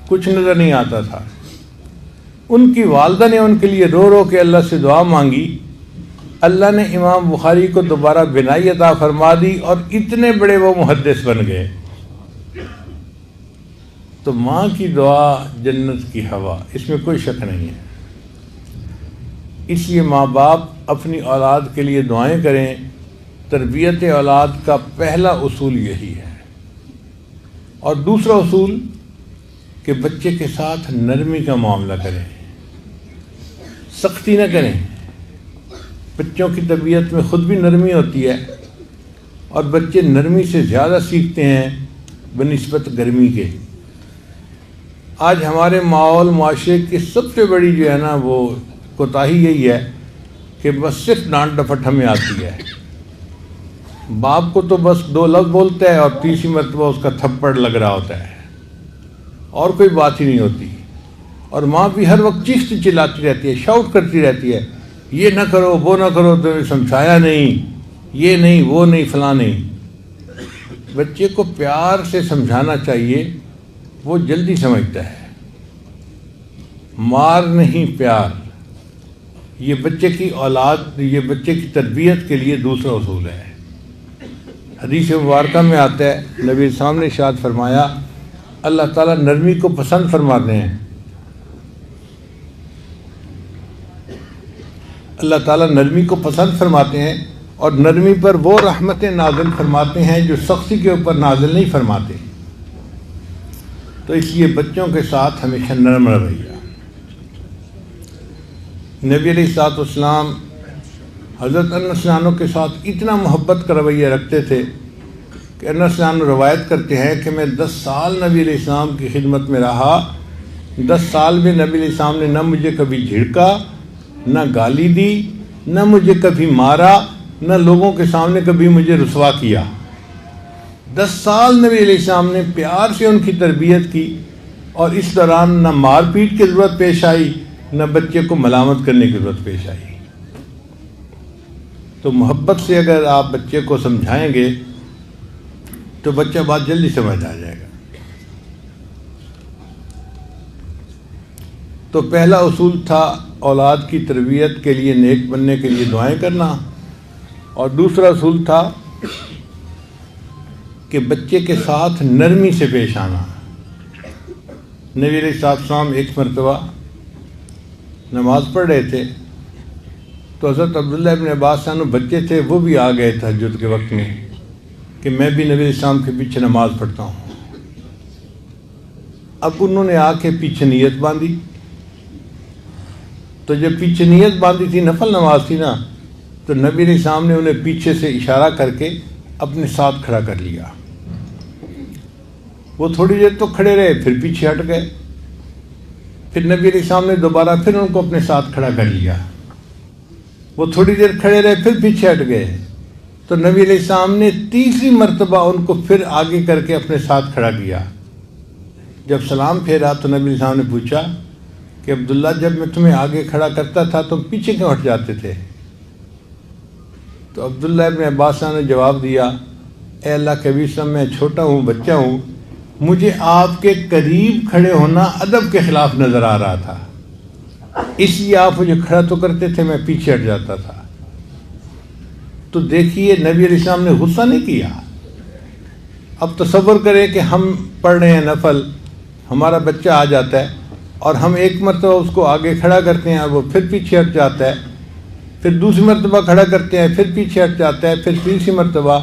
A: کچھ نظر نہیں آتا تھا۔ ان کی والدہ نے ان کے لیے رو رو کے اللہ سے دعا مانگی، اللہ نے امام بخاری کو دوبارہ بینائی عطا فرما دی، اور اتنے بڑے وہ محدث بن گئے۔ تو ماں کی دعا جنت کی ہوا، اس میں کوئی شک نہیں ہے۔ اس لیے ماں باپ اپنی اولاد کے لیے دعائیں کریں۔ تربیت اولاد کا پہلا اصول یہی ہے۔ اور دوسرا اصول کہ بچے کے ساتھ نرمی کا معاملہ کریں، سختی نہ کریں۔ بچوں کی طبیعت میں خود بھی نرمی ہوتی ہے، اور بچے نرمی سے زیادہ سیکھتے ہیں بنسبت گرمی کے۔ آج ہمارے ماحول معاشرے کی سب سے بڑی جو ہے نا وہ کوتاہی یہی ہے کہ بس صرف ڈانٹ ڈپٹ ہمیں آتی ہے۔ باپ کو تو بس 2 لفظ بولتا ہے اور تیسری مرتبہ اس کا تھپڑ لگ رہا ہوتا ہے، اور کوئی بات ہی نہیں ہوتی۔ اور ماں بھی ہر وقت چیختی چلاتی رہتی ہے، شاؤٹ کرتی رہتی ہے، یہ نہ کرو وہ نہ کرو، تمہیں سمجھایا نہیں، یہ نہیں وہ نہیں فلاں نہیں۔ بچے کو پیار سے سمجھانا چاہیے، وہ جلدی سمجھتا ہے۔ مار نہیں پیار، یہ بچے کی اولاد، یہ بچے کی تربیت کے لیے دوسرا اصول ہے۔ حدیث مبارکہ میں آتا ہے، نبی السلام نے ارشاد فرمایا اللہ تعالیٰ نرمی کو پسند فرماتے ہیں، اللہ تعالیٰ نرمی کو پسند فرماتے ہیں اور نرمی پر وہ رحمتیں نازل فرماتے ہیں جو سختی کے اوپر نازل نہیں فرماتے۔ تو اس لیے بچوں کے ساتھ ہمیشہ نرم رویہ۔ نبی علیہ الصلوۃ والسلام حضرت انس عنہ کے ساتھ اتنا محبت کا رویہ رکھتے تھے کہ انس عنہ روایت کرتے ہیں کہ میں 10 سال نبی علیہ السلام کی خدمت میں رہا، 10 سال میں نبی علیہ السلام نے نہ مجھے کبھی جھڑکا، نہ گالی دی، نہ مجھے کبھی مارا، نہ لوگوں کے سامنے کبھی مجھے رسوا کیا۔ 10 سال نبی علیہ السلام نے پیار سے ان کی تربیت کی، اور اس دوران نہ مار پیٹ کی ضرورت پیش آئی، نہ بچے کو ملامت کرنے کی ضرورت پیش آئی۔ تو محبت سے اگر آپ بچے کو سمجھائیں گے تو بچہ بات جلدی سمجھ آ جائے گا۔ تو پہلا اصول تھا اولاد کی تربیت کے لیے نیک بننے کے لیے دعائیں کرنا، اور دوسرا اصول تھا کہ بچے کے ساتھ نرمی سے پیش آنا۔ نبی علیہ السلام ایک مرتبہ نماز پڑھ رہے تھے تو حضرت عبداللہ ابن عباس عنہ بچے تھے، وہ بھی آ گئے تہجد کے وقت میں کہ میں بھی نبی علیہ السلام کے پیچھے نماز پڑھتا ہوں۔ اب انہوں نے آ کے پیچھے نیت باندھی، تو جب پیچھے نیت باندھی تھی، نفل نماز تھی نا، تو نبی علیہ السلام نے انہیں پیچھے سے اشارہ کر کے اپنے ساتھ کھڑا کر لیا۔ وہ تھوڑی دیر تو کھڑے رہے، پھر پیچھے ہٹ گئے، پھر نبی علیہ السلام نے دوبارہ پھر ان کو اپنے ساتھ کھڑا کر لیا۔ وہ تھوڑی دیر کھڑے رہے، پھر پیچھے ہٹ گئے، تو نبی علیہ السلام نے تیسری مرتبہ ان کو پھر آگے کر کے اپنے ساتھ کھڑا کیا۔ جب سلام پھیرا تو نبی علیہ السلام نے پوچھا کہ عبداللہ، جب میں تمہیں آگے کھڑا کرتا تھا تم پیچھے کیوں ہٹ جاتے تھے؟ تو عبداللہ ابن عباس نے جواب دیا، اے اللہ کے نبی صلی اللہ علیہ وسلم، میں چھوٹا ہوں، بچہ ہوں، مجھے آپ کے قریب کھڑے ہونا ادب کے خلاف نظر آ رہا تھا، اس لیے آپ مجھے کھڑا تو کرتے تھے، میں پیچھے ہٹ جاتا تھا۔ تو دیکھیے نبی علیہ السلام نے غصہ نہیں کیا۔ اب تصور کریں کہ ہم پڑھ رہے ہیں نفل، ہمارا بچہ آ جاتا ہے اور ہم ایک مرتبہ اس کو آگے کھڑا کرتے ہیں، وہ پھر پیچھے ہٹ جاتا ہے، پھر دوسری مرتبہ کھڑا کرتے ہیں، پھر پیچھے ہٹ جاتا ہے، پھر تیسری مرتبہ،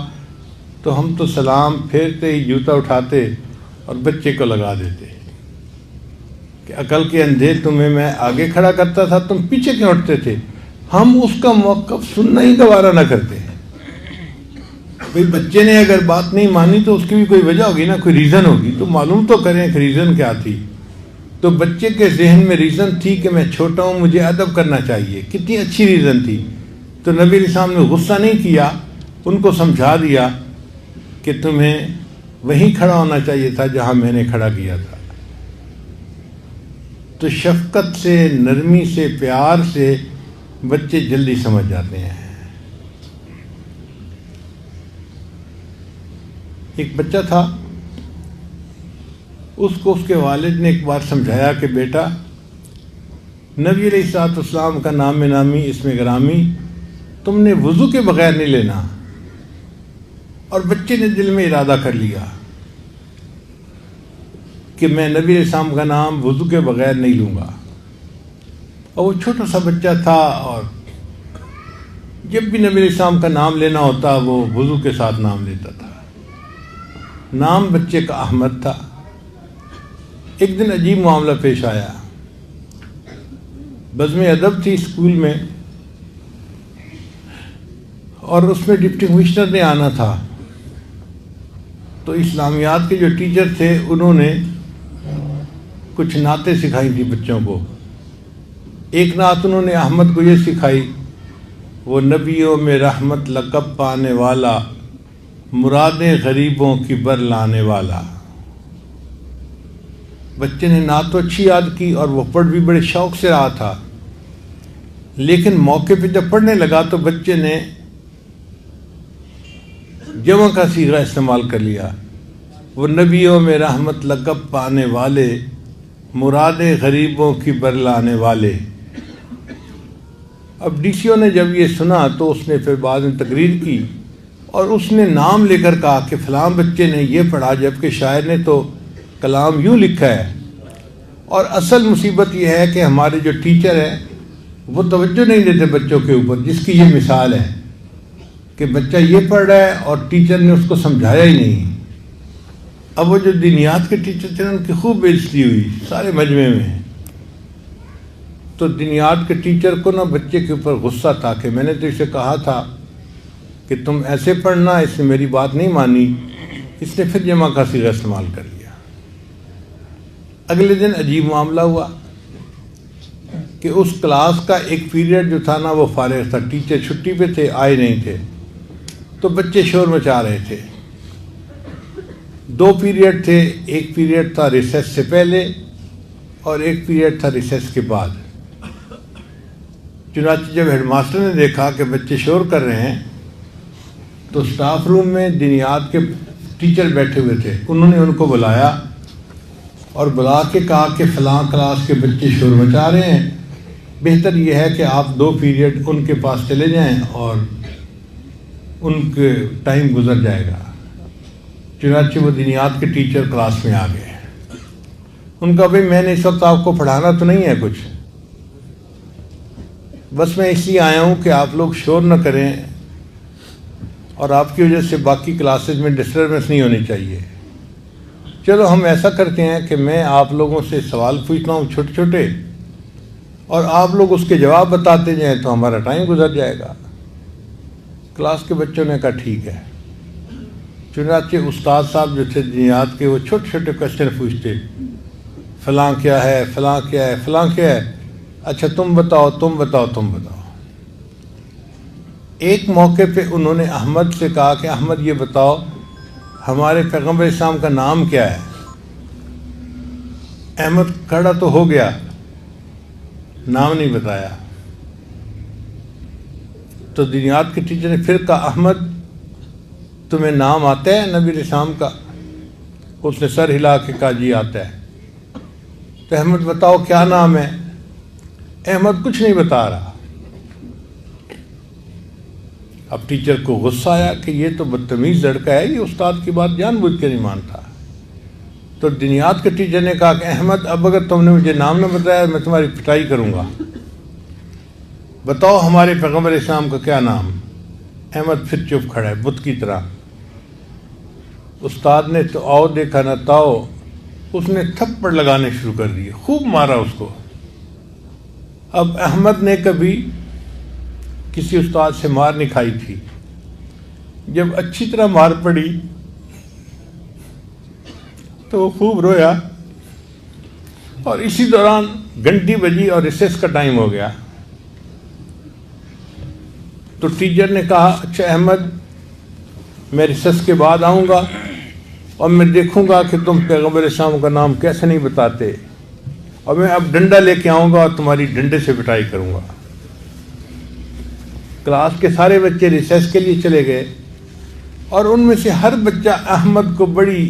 A: تو ہم تو سلام پھیرتے ہی جوتا اٹھاتے اور بچے کو لگا دیتے کہ عقل کے اندھے، تمہیں میں آگے کھڑا کرتا تھا، تم پیچھے کیوں ہٹتے تھے؟ ہم اس کا موقف سننا ہی گوارا نہ کرتے۔ بھئی بچے نے اگر بات نہیں مانی تو اس کی بھی کوئی وجہ ہوگی نا، کوئی ریزن ہوگی، تو معلوم تو کریں کہ ریزن کیا تھی۔ تو بچے کے ذہن میں ریزن تھی کہ میں چھوٹا ہوں، مجھے ادب کرنا چاہیے، کتنی اچھی ریزن تھی۔ تو نبی علیہ السلام نے غصہ نہیں کیا، ان کو سمجھا دیا کہ تمہیں وہیں کھڑا ہونا چاہیے تھا جہاں میں نے کھڑا کیا تھا۔ تو شفقت سے، نرمی سے، پیار سے بچے جلدی سمجھ جاتے ہیں۔ ایک بچہ تھا، اس کو اس کے والد نے ایک بار سمجھایا کہ بیٹا، نبی علیہ الصلوۃ والسلام کا نام نامی، اسم گرامی تم نے وضو کے بغیر نہیں لینا، اور بچے نے دل میں ارادہ کر لیا کہ میں نبی علیہ السلام کا نام وضو کے بغیر نہیں لوں گا۔ اور وہ چھوٹا سا بچہ تھا، اور جب بھی نبی علیہ السلام کا نام لینا ہوتا وہ وضو کے ساتھ نام لیتا تھا۔ نام بچے کا احمد تھا۔ ایک دن عجیب معاملہ پیش آیا، بزم ادب تھی اسکول میں، اور اس میں ڈپٹی کمشنر نے آنا تھا۔ تو اسلامیات کے جو ٹیچر تھے انہوں نے کچھ نعتیں سکھائی تھی بچوں کو۔ ایک نعت انہوں نے احمد کو یہ سکھائی، وہ نبیوں میں رحمت لقب پانے والا، مرادیں غریبوں کی بر لانے والا۔ بچے نے نعت تو اچھی یاد کی اور وہ پڑھ بھی بڑے شوق سے رہا تھا، لیکن موقع پہ جب پڑھنے لگا تو بچے نے جمع کا صیغہ استعمال کر لیا، وہ نبیوں میں رحمت لقب پانے والے، مرادیں غریبوں کی بر لانے والے۔ اب ڈی سی او نے جب یہ سنا تو اس نے پھر بعد میں تقریر کی اور اس نے نام لے کر کہا کہ فلاں بچے نے یہ پڑھا، جبکہ شاعر نے تو کلام یوں لکھا ہے۔ اور اصل مصیبت یہ ہے کہ ہمارے جو ٹیچر ہیں وہ توجہ نہیں دیتے بچوں کے اوپر، جس کی یہ مثال ہے کہ بچہ یہ پڑھ رہا ہے اور ٹیچر نے اس کو سمجھایا ہی نہیں۔ اب وہ جو دینیات کے ٹیچر تھے ان کی خوب بے عزتی ہوئی سارے مجمع میں۔ تو دینیات کے ٹیچر کو نا بچے کے اوپر غصہ تھا کہ میں نے تو اسے کہا تھا کہ تم ایسے پڑھنا، اس نے میری بات نہیں مانی، اس نے پھر جمع کا صیغہ استعمال کر لیا۔ اگلے دن عجیب معاملہ ہوا کہ اس کلاس کا ایک پیریڈ جو تھا نا وہ فارغ تھا، ٹیچر چھٹی پہ تھے، آئے نہیں تھے، تو بچے شور مچا رہے تھے۔ 2 پیریڈ تھے، ایک پیریڈ تھا ریسیس سے پہلے اور ایک پیریڈ تھا ریسیس کے بعد۔ چنانچہ جب ہیڈ ماسٹر نے دیکھا کہ بچے شور کر رہے ہیں تو سٹاف روم میں دینیات کے ٹیچر بیٹھے ہوئے تھے، انہوں نے ان کو بلایا اور بلا کے کہا کہ فلاں کلاس کے بچے شور مچا رہے ہیں، بہتر یہ ہے کہ آپ 2 پیریڈ ان کے پاس چلے جائیں اور ان کے ٹائم گزر جائے گا۔ چنانچہ وہ دینیات کے ٹیچر کلاس میں آ گئے۔ ان کا بھائی میں نے اس وقت آپ کو پڑھانا تو نہیں ہے کچھ، بس میں اس لیے آیا ہوں کہ آپ لوگ شور نہ کریں اور آپ کی وجہ سے باقی کلاسز میں ڈسٹربنس نہیں ہونی چاہیے۔ چلو ہم ایسا کرتے ہیں کہ میں آپ لوگوں سے سوال پوچھتا ہوں چھوٹے چھوٹے اور آپ لوگ اس کے جواب بتاتے جائیں تو ہمارا ٹائم گزر جائے گا۔ کلاس کے بچوں نے کہا ٹھیک ہے۔ چنانچہ استاد صاحب جو تھے دینیات کے وہ چھوٹے چھوٹے کوشچن پوچھتے، فلاں کیا ہے، فلاں کیا ہے، فلاں کیا ہے، اچھا تم بتاؤ تم بتاؤ تم بتاؤ۔ ایک موقع پہ انہوں نے احمد سے کہا کہ احمد یہ بتاؤ ہمارے پیغمبر اسلام کا نام کیا ہے۔ احمد کھڑا تو ہو گیا، نام نہیں بتایا۔ تو دینیات کے ٹیچر نے پھر کہا احمد تمہیں نام آتا ہے نبی علیہ السلام کا؟ اس نے سر ہلا کے کہا جی آتا ہے۔ تو احمد بتاؤ کیا نام ہے؟ احمد کچھ نہیں بتا رہا۔ اب ٹیچر کو غصہ آیا کہ یہ تو بدتمیز لڑکا ہے، یہ استاد کی بات جان بوجھ کے نہیں مانتا۔ تو دینیات کے ٹیچر نے کہا کہ احمد اب اگر تم نے مجھے نام نہ بتایا میں تمہاری پٹائی کروں گا، بتاؤ ہمارے پیغمبر اسلام کا کیا نام؟ احمد پھر چپ کھڑا ہے بت کی طرح۔ استاد نے تو آؤ دیکھا نہ تاؤ، اس نے تھپڑ لگانے شروع کر دیے، خوب مارا اس کو۔ اب احمد نے کبھی کسی استاد سے مار نہیں کھائی تھی، جب اچھی طرح مار پڑی تو وہ خوب رویا، اور اسی دوران گھنٹی بجی اور ریسیس کا ٹائم ہو گیا۔ تو ٹیچر نے کہا اچھا احمد میں ریسیس کے بعد آؤں گا اور میں دیکھوں گا کہ تم پیغمبر اسلام کا نام کیسے نہیں بتاتے، اور میں اب ڈنڈا لے کے آؤں گا اور تمہاری ڈنڈے سے پٹائی کروں گا۔ کلاس کے سارے بچے ریسیس کے لیے چلے گئے اور ان میں سے ہر بچہ احمد کو بڑی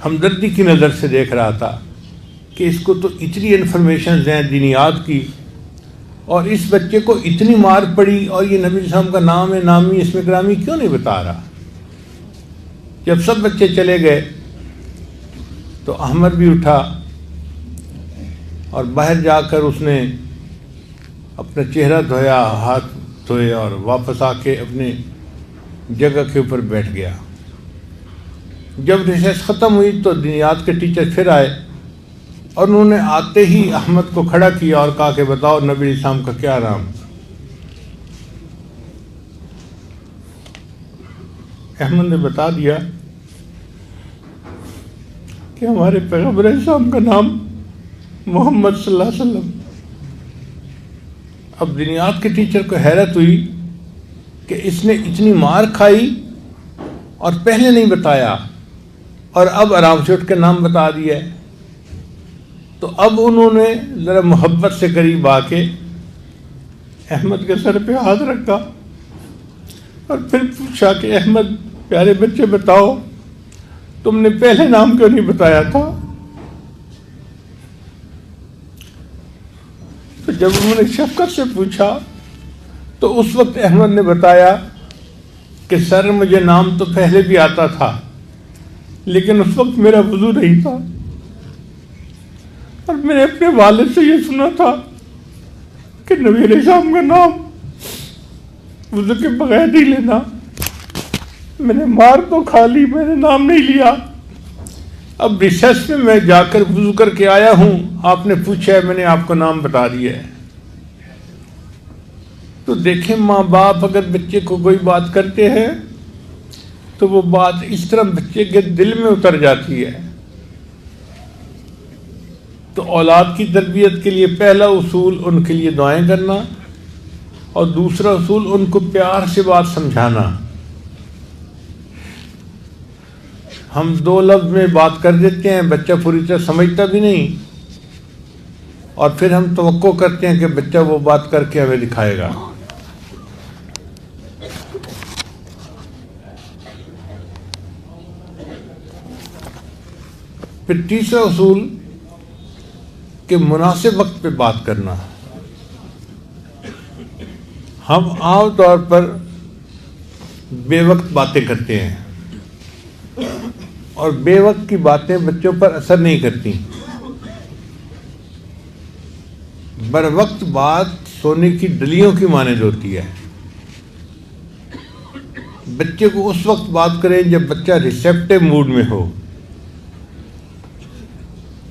A: ہمدردی کی نظر سے دیکھ رہا تھا کہ اس کو تو اتنی انفارمیشنز ہیں دینیات کی، اور اس بچے کو اتنی مار پڑی اور یہ نبی السلام کا نام ہے، نامی اسم گرامی کیوں نہیں بتا رہا۔ جب سب بچے چلے گئے تو احمد بھی اٹھا اور باہر جا کر اس نے اپنا چہرہ دھویا، ہاتھ دھوئے اور واپس آ کے اپنی جگہ کے اوپر بیٹھ گیا۔ جب ریسیس ختم ہوئی تو دینیات کے ٹیچر پھر آئے اور انہوں نے آتے ہی احمد کو کھڑا کیا اور کہا کہ بتاؤ نبی اسلام کا کیا نام؟ احمد نے بتا دیا کہ ہمارے پیغمبر اسلام کا نام محمد صلی اللہ علیہ وسلم۔ اب دینیات کے ٹیچر کو حیرت ہوئی کہ اس نے اتنی مار کھائی اور پہلے نہیں بتایا اور اب آرام سے اٹھ کے نام بتا دیا ہے۔ تو اب انہوں نے ذرا محبت سے قریب آ کے احمد کے سر پہ ہاتھ رکھا اور پھر پوچھا کہ احمد پیارے بچے بتاؤ تم نے پہلے نام کیوں نہیں بتایا تھا؟ تو جب انہوں نے شفقت سے پوچھا تو اس وقت احمد نے بتایا کہ سر مجھے نام تو پہلے بھی آتا تھا لیکن اس وقت میرا وضو نہیں تھا، اور میں نے اپنے والد سے یہ سنا تھا کہ نبی علیہ السلام کا نام وضو کے بغیر نہیں لینا۔ میں نے مار تو کھا لی، میں نے نام نہیں لیا۔ اب ریسرچ میں میں جا کر وضو کر کے آیا ہوں، آپ نے پوچھا ہے، میں نے آپ کو نام بتا دیا ہے۔ تو دیکھیں ماں باپ اگر بچے کو کوئی بات کرتے ہیں تو وہ بات اس طرح بچے کے دل میں اتر جاتی ہے۔ تو اولاد کی تربیت کے لیے پہلا اصول ان کے لیے دعائیں کرنا، اور دوسرا اصول ان کو پیار سے بات سمجھانا۔ ہم 2 لفظ میں بات کر دیتے ہیں، بچہ پوری طرح سمجھتا بھی نہیں، اور پھر ہم توقع کرتے ہیں کہ بچہ وہ بات کر کے ہمیں دکھائے گا۔ پھر تیسرا اصول کہ مناسب وقت پہ بات کرنا۔ ہم عام طور پر بے وقت باتیں کرتے ہیں، اور بے وقت کی باتیں بچوں پر اثر نہیں کرتی۔ بر وقت بات سونے کی ڈلیوں کی مانند ہوتی ہے۔ بچے کو اس وقت بات کریں جب بچہ ریسیپٹیو موڈ میں ہو۔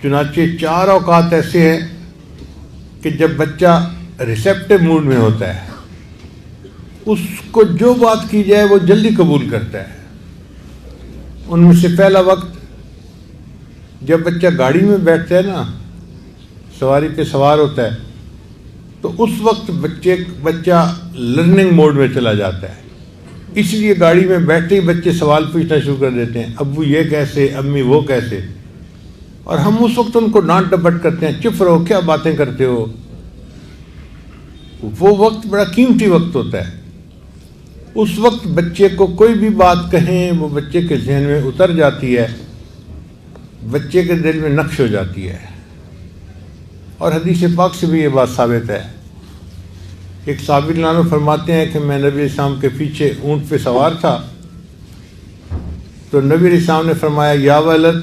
A: چنانچہ 4 اوقات ایسے ہیں کہ جب بچہ ریسیپٹیو موڈ میں ہوتا ہے، اس کو جو بات کی جائے وہ جلدی قبول کرتا ہے۔ ان میں سے پہلا وقت جب بچہ گاڑی میں بیٹھتا ہے نا، سواری پہ سوار ہوتا ہے، تو اس وقت بچہ لرننگ موڈ میں چلا جاتا ہے۔ اس لیے گاڑی میں بیٹھتے ہی بچے سوال پوچھنا شروع کر دیتے ہیں، ابو یہ کیسے، امی وہ کیسے، اور ہم اس وقت ان کو ڈانٹ ڈپٹ کرتے ہیں، چپ رہو، کیا باتیں کرتے ہو۔ وہ وقت بڑا قیمتی وقت ہوتا ہے۔ اس وقت بچے کو کوئی بھی بات کہیں وہ بچے کے ذہن میں اتر جاتی ہے، بچے کے دل میں نقش ہو جاتی ہے۔ اور حدیث پاک سے بھی یہ بات ثابت ہے۔ ایک صحابی عنہ فرماتے ہیں کہ میں نبی علیہ السلام کے پیچھے اونٹ پہ سوار تھا، تو نبی علیہ السلام نے فرمایا، یا ولد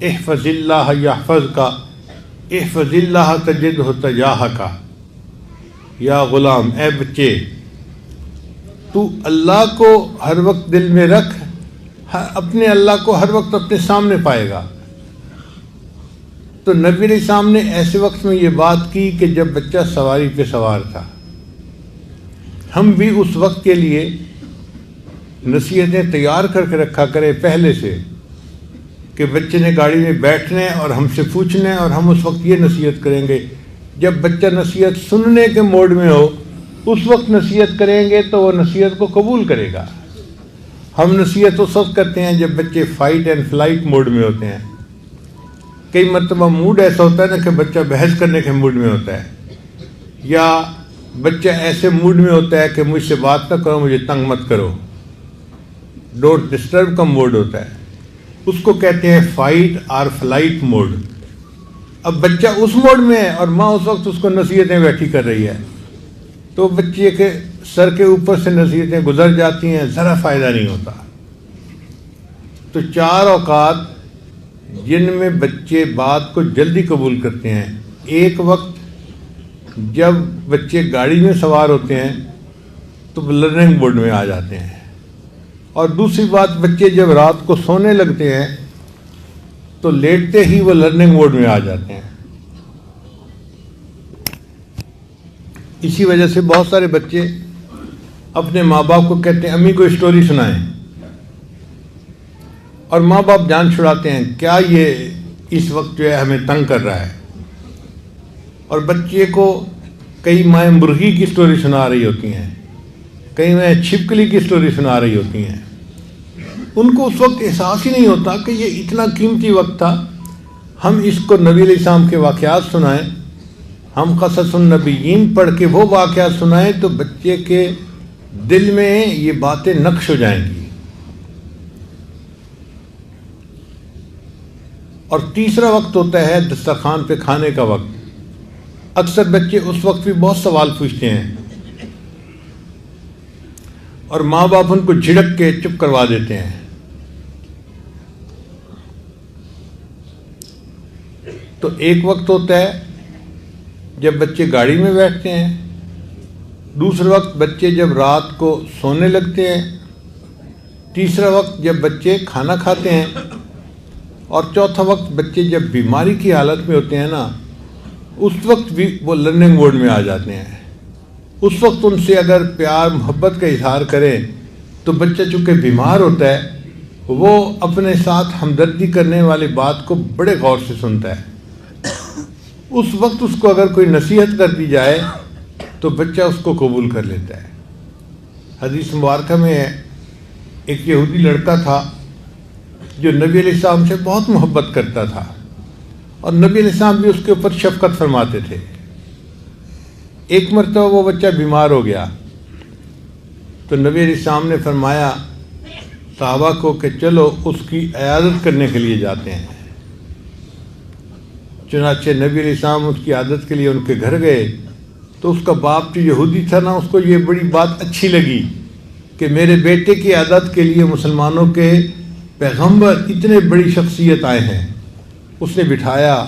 A: احفظ اللہ یحفظک، احفظ اللہ تجدہ تجاہک، یا غلام، اے بچے، تو اللہ کو ہر وقت دل میں رکھ، اپنے اللہ کو ہر وقت اپنے سامنے پائے گا۔ تو نبی علیہ السلام نے ایسے وقت میں یہ بات کی کہ جب بچہ سواری پہ سوار تھا۔ ہم بھی اس وقت کے لیے نصیحتیں تیار کر کے رکھا کریں پہلے سے، کہ بچے نے گاڑی میں بیٹھنا ہے اور ہم سے پوچھنا ہے، اور ہم اس وقت یہ نصیحت کریں گے۔ جب بچہ نصیحت سننے کے موڈ میں ہو، اس وقت نصیحت کریں گے تو وہ نصیحت کو قبول کرے گا۔ ہم نصیحت اس وقت کرتے ہیں جب بچے فائٹ اینڈ فلائٹ موڈ میں ہوتے ہیں۔ کئی مرتبہ موڈ ایسا ہوتا ہے نا کہ بچہ بحث کرنے کے موڈ میں ہوتا ہے، یا بچہ ایسے موڈ میں ہوتا ہے کہ مجھ سے بات نہ کرو، مجھے تنگ مت کرو، ڈونٹ ڈسٹرب کا موڈ ہوتا ہے۔ اس کو کہتے ہیں فائٹ اور فلائٹ موڈ۔ اب بچہ اس موڈ میں ہے اور ماں اس وقت اس کو نصیحتیں بیٹھی کر رہی ہے، تو بچے کے سر کے اوپر سے نصیحتیں گزر جاتی ہیں، ذرا فائدہ نہیں ہوتا۔ تو 4 اوقات جن میں بچے بات کو جلدی قبول کرتے ہیں۔ ایک وقت جب بچے گاڑی میں سوار ہوتے ہیں تو لرننگ موڈ میں آ جاتے ہیں، اور دوسری بات بچے جب رات کو سونے لگتے ہیں تو لیٹتے ہی وہ لرننگ موڈ میں آ جاتے ہیں۔ اسی وجہ سے بہت سارے بچے اپنے ماں باپ کو کہتے ہیں امی کوئی اسٹوری سنائیں، اور ماں باپ جان چھڑاتے ہیں کیا یہ اس وقت جو ہے ہمیں تنگ کر رہا ہے، اور بچے کو کئی مائیں مرغی کی اسٹوری سنا رہی ہوتی ہیں، کئی مائیں چھپکلی کی اسٹوری سنا رہی ہوتی ہیں۔ ان کو اس وقت احساس ہی نہیں ہوتا کہ یہ اتنا قیمتی وقت تھا۔ ہم اس کو نبی علیہ السلام کے واقعات سنائیں، ہم قصص النبیین پڑھ کے وہ واقعات سنائیں تو بچے کے دل میں یہ باتیں نقش ہو جائیں گی۔ اور تیسرا وقت ہوتا ہے دسترخوان پہ کھانے کا وقت۔ اکثر بچے اس وقت بھی بہت سوال پوچھتے ہیں، اور ماں باپ ان کو جھڑک کے چپ کروا دیتے ہیں. تو ایک وقت ہوتا ہے جب بچے گاڑی میں بیٹھتے ہیں، دوسرا وقت بچے جب رات کو سونے لگتے ہیں، تیسرا وقت جب بچے کھانا کھاتے ہیں، اور چوتھا وقت بچے جب بیماری کی حالت میں ہوتے ہیں نا، اس وقت بھی وہ لرننگ موڈ میں آ جاتے ہیں. اس وقت ان سے اگر پیار محبت کا اظہار کریں تو بچہ چونکہ بیمار ہوتا ہے وہ اپنے ساتھ ہمدردی کرنے والی بات کو بڑے غور سے سنتا ہے. اس وقت اس کو اگر کوئی نصیحت کر دی جائے تو بچہ اس کو قبول کر لیتا ہے. حدیث مبارکہ میں ہے ایک یہودی لڑکا تھا جو نبی علیہ السلام سے بہت محبت کرتا تھا، اور نبی علیہ السلام بھی اس کے اوپر شفقت فرماتے تھے. ایک مرتبہ وہ بچہ بیمار ہو گیا تو نبی علیہ السلام نے فرمایا صحابہ کو کہ چلو اس کی عیادت کرنے کے لیے جاتے ہیں. چنانچہ نبی علیہ السلام اس کی عیادت کے لیے ان کے گھر گئے تو اس کا باپ جو یہودی تھا نا، اس کو یہ بڑی بات اچھی لگی کہ میرے بیٹے کی عیادت کے لیے مسلمانوں کے پیغمبر اتنے بڑی شخصیت آئے ہیں. اس نے بٹھایا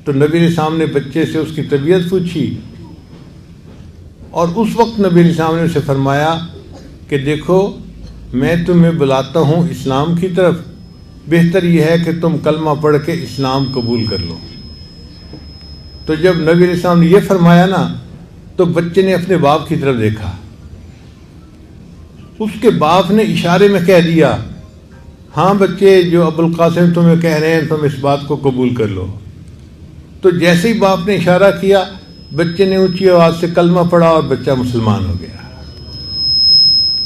A: تو نبی علیہ السلام نے بچے سے اس کی طبیعت پوچھی، اور اس وقت نبی علیہ السلام نے اسے فرمایا کہ دیکھو میں تمہیں بلاتا ہوں اسلام کی طرف، بہتر یہ ہے کہ تم کلمہ پڑھ کے اسلام قبول کر لو. تو جب نبی علیہ السلام نے یہ فرمایا نا تو بچے نے اپنے باپ کی طرف دیکھا. اس کے باپ نے اشارے میں کہہ دیا ہاں بچے، جو ابو القاسم تمہیں کہہ رہے ہیں تم اس بات کو قبول کر لو. تو جیسے ہی باپ نے اشارہ کیا بچے نے اونچی آواز سے کلمہ پڑھا اور بچہ مسلمان ہو گیا.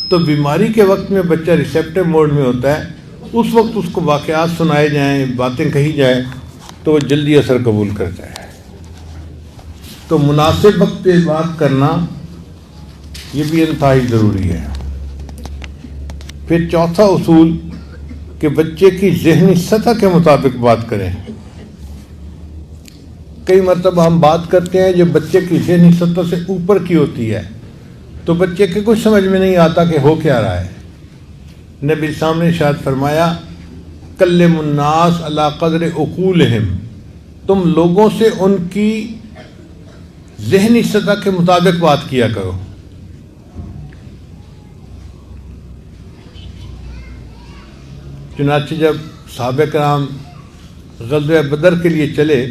A: تو بیماری کے وقت میں بچہ ریسیپٹیو موڈ میں ہوتا ہے، اس وقت اس کو واقعات سنائے جائیں، باتیں کہی جائیں تو وہ جلدی اثر قبول کرتا ہے. تو مناسب وقت پہ بات کرنا یہ بھی انتہائی ضروری ہے. پھر چوتھا اصول کہ بچے کی ذہنی سطح کے مطابق بات کریں. کئی مرتبہ ہم بات کرتے ہیں جو بچے کی ذہنی سطح سے اوپر کی ہوتی ہے تو بچے کے کچھ سمجھ میں نہیں آتا کہ ہو کیا رہا ہے. نبی صاحب نے ارشاد فرمایا کلم الناس علی قدر عقولہم، تم لوگوں سے ان کی ذہنی سطح کے مطابق بات کیا کرو. چنانچہ جب صحابہ کرام غزوہ بدر کے لیے چلے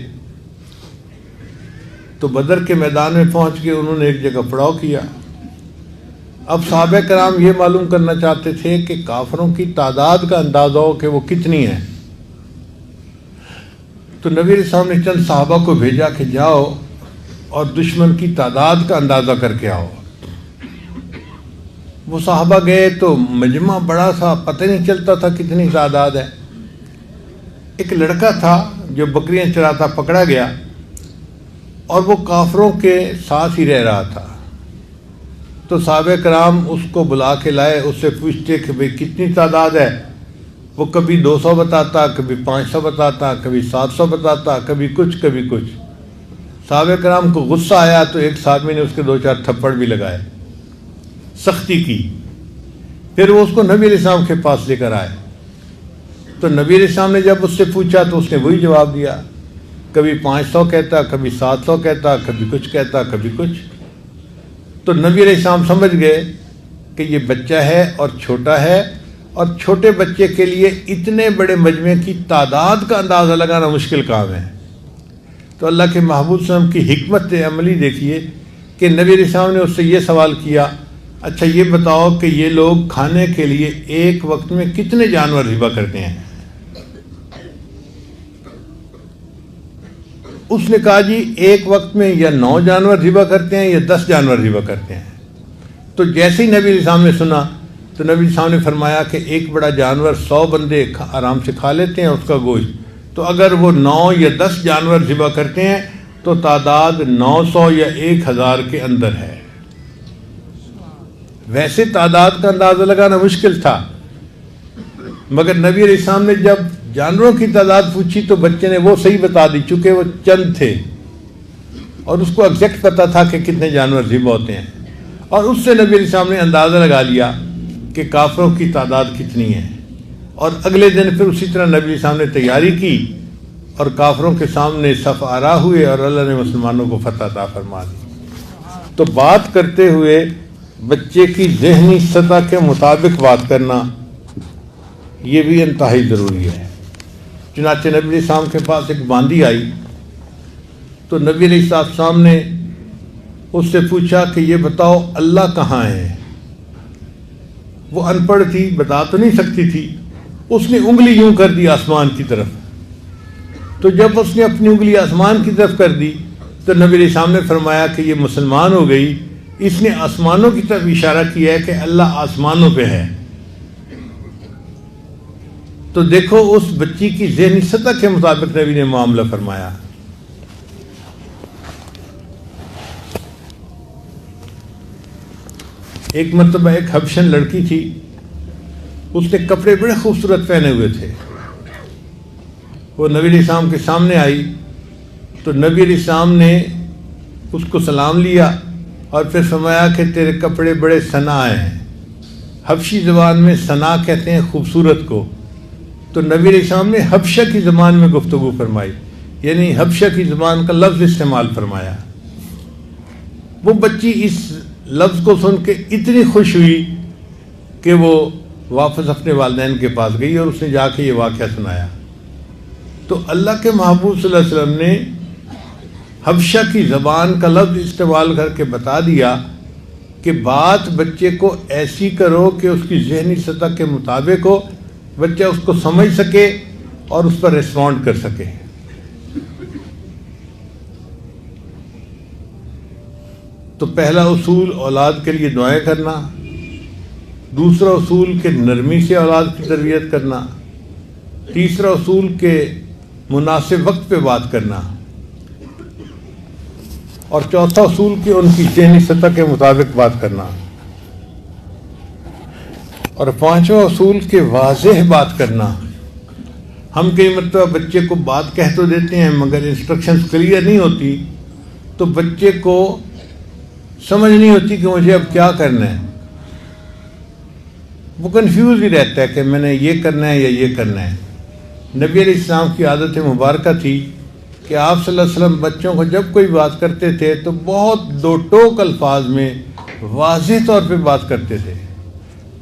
A: تو بدر کے میدان میں پہنچ کے انہوں نے ایک جگہ پڑاؤ کیا. اب صحابہ کرام یہ معلوم کرنا چاہتے تھے کہ کافروں کی تعداد کا اندازہ ہو کہ وہ کتنی ہے. تو نبی علیہ السلام نے چند صحابہ کو بھیجا کہ جاؤ اور دشمن کی تعداد کا اندازہ کر کے آؤ. وہ صحابہ گئے تو مجمع بڑا سا، پتہ نہیں چلتا تھا کتنی تعداد ہے. ایک لڑکا تھا جو بکریاں چراتا پکڑا گیا اور وہ کافروں کے ساتھ ہی رہ رہا تھا. تو صحابہ کرام اس کو بلا کے لائے، اس سے پوچھتے کہ بھئی کتنی تعداد ہے. وہ کبھی 200 بتاتا، کبھی 500 بتاتا، کبھی 700 بتاتا، کبھی کچھ کبھی کچھ. صحابہ کرام کو غصہ آیا تو ایک صحابی نے اس کے 2-4 تھپڑ بھی لگائے، سختی کی. پھر وہ اس کو نبی علیہ السلام کے پاس لے کر آئے. تو نبی علیہ السلام نے جب اس سے پوچھا تو اس نے وہی جواب دیا، کبھی 500 کہتا، کبھی 700 کہتا، کبھی کچھ کہتا، کبھی کچھ. تو نبی علیہ السلام سمجھ گئے کہ یہ بچہ ہے اور چھوٹا ہے، اور چھوٹے بچے کے لیے اتنے بڑے مجمع کی تعداد کا اندازہ لگانا مشکل کام ہے. تو اللہ کے محبوب صلی اللہ علیہ وسلم کی حکمت عملی دیکھیے کہ نبی علیہ السلام نے اس سے یہ سوال کیا اچھا یہ بتاؤ کہ یہ لوگ کھانے کے لیے ایک وقت میں کتنے جانور ذبح کرتے ہیں؟ اس نے کہا جی ایک وقت میں یا 9 جانور ذبح کرتے ہیں یا 10 جانور ذبح کرتے ہیں. تو جیسے ہی نبی علیہ السلام نے سنا تو نبی علیہ السلام نے فرمایا کہ ایک بڑا جانور 100 بندے آرام سے کھا لیتے ہیں اس کا گوشت. تو اگر وہ 9 یا 10 جانور ذبح کرتے ہیں تو تعداد 900 یا 1000 کے اندر ہے. ویسے تعداد کا اندازہ لگانا مشکل تھا، مگر نبی علیہ السلام نے جب جانوروں کی تعداد پوچھی تو بچے نے وہ صحیح بتا دی، چونکہ وہ چند تھے اور اس کو ایگزیکٹ پتا تھا کہ کتنے جانور ذبح ہوتے ہیں. اور اس سے نبی علیہ السلام نے اندازہ لگا لیا کہ کافروں کی تعداد کتنی ہے، اور اگلے دن پھر اسی طرح نبی علیہ السلام نے تیاری کی اور کافروں کے سامنے صف آرا ہوئے اور اللہ نے مسلمانوں کو فتح عطا فرما دی۔ تو بات کرتے ہوئے بچے کی ذہنی سطح کے مطابق بات کرنا یہ بھی انتہائی ضروری ہے۔ چنانچہ نبی علیہ السلام کے پاس ایک باندی آئی تو نبی علیہ السلام نے اس سے پوچھا کہ یہ بتاؤ اللہ کہاں ہے؟ وہ ان پڑھ تھی، بتا تو نہیں سکتی تھی، اس نے انگلی یوں کر دی آسمان کی طرف۔ تو جب اس نے اپنی انگلی آسمان کی طرف کر دی تو نبی علیہ السلام نے فرمایا کہ یہ مسلمان ہو گئی، اس نے آسمانوں کی طرف اشارہ کیا ہے کہ اللہ آسمانوں پہ ہے۔ تو دیکھو اس بچی کی ذہنی سطح کے مطابق نبی نے معاملہ فرمایا۔ ایک مرتبہ ایک حبشن لڑکی تھی، اس نے کپڑے بڑے خوبصورت پہنے ہوئے تھے، وہ نبی علیہ السلام کے سامنے آئی تو نبی علیہ السلام نے اس کو سلام لیا اور پھر فرمایا کہ تیرے کپڑے بڑے ثنا ہیں۔ حبشی زبان میں ثنا کہتے ہیں خوبصورت کو، تو نبی علیہ السلام نے حبشہ کی زبان میں گفتگو فرمائی، یعنی حبشہ کی زبان کا لفظ استعمال فرمایا۔ وہ بچی اس لفظ کو سن کے اتنی خوش ہوئی کہ وہ واپس اپنے والدین کے پاس گئی اور اس نے جا کے یہ واقعہ سنایا۔ تو اللہ کے محبوب صلی اللہ علیہ وسلم نے حبشہ کی زبان کا لفظ استعمال کر کے بتا دیا کہ بات بچے کو ایسی کرو کہ اس کی ذہنی سطح کے مطابق ہو، بچہ اس کو سمجھ سکے اور اس پر ریسپونڈ کر سکے۔ تو پہلا اصول اولاد کے لیے دعائیں کرنا، دوسرا اصول کہ نرمی سے اولاد کی تربیت کرنا، تیسرا اصول کہ مناسب وقت پہ بات کرنا، اور چوتھا اصول کہ ان کی ذہنی سطح کے مطابق بات کرنا، اور پانچواں اصول کہ واضح بات کرنا۔ ہم کئی مرتبہ بچے کو بات کہہ تو دیتے ہیں مگر انسٹرکشنز کلیئر نہیں ہوتی تو بچے کو سمجھ نہیں ہوتی کہ مجھے اب کیا کرنا ہے، وہ کنفیوز ہی رہتا ہے کہ میں نے یہ کرنا ہے یا یہ کرنا ہے۔ نبی علیہ السلام کی عادت مبارکہ تھی کہ آپ صلی اللہ علیہ وسلم بچوں کو جب کوئی بات کرتے تھے تو بہت دو ٹوک الفاظ میں واضح طور پہ بات کرتے تھے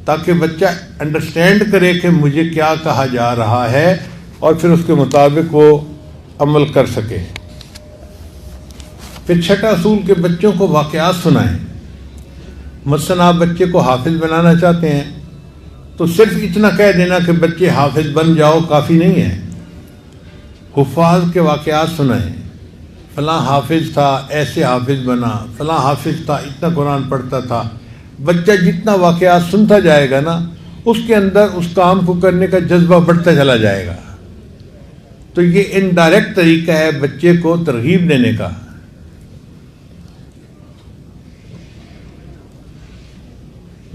A: تاکہ بچہ انڈرسٹینڈ کرے کہ مجھے کیا کہا جا رہا ہے اور پھر اس کے مطابق وہ عمل کر سکے۔ پھر چھٹا اصول کہ بچوں کو واقعات سنائیں۔ مثلا آپ بچے کو حافظ بنانا چاہتے ہیں تو صرف اتنا کہہ دینا کہ بچے حافظ بن جاؤ کافی نہیں ہے، حفاظ کے واقعات سنائیں۔ فلاں حافظ تھا، ایسے حافظ بنا، فلاں حافظ تھا، اتنا قرآن پڑھتا تھا۔ بچہ جتنا واقعات سنتا جائے گا نا اس کے اندر اس کام کو کرنے کا جذبہ بڑھتا چلا جائے گا۔ تو یہ انڈائریکٹ طریقہ ہے بچے کو ترغیب دینے کا۔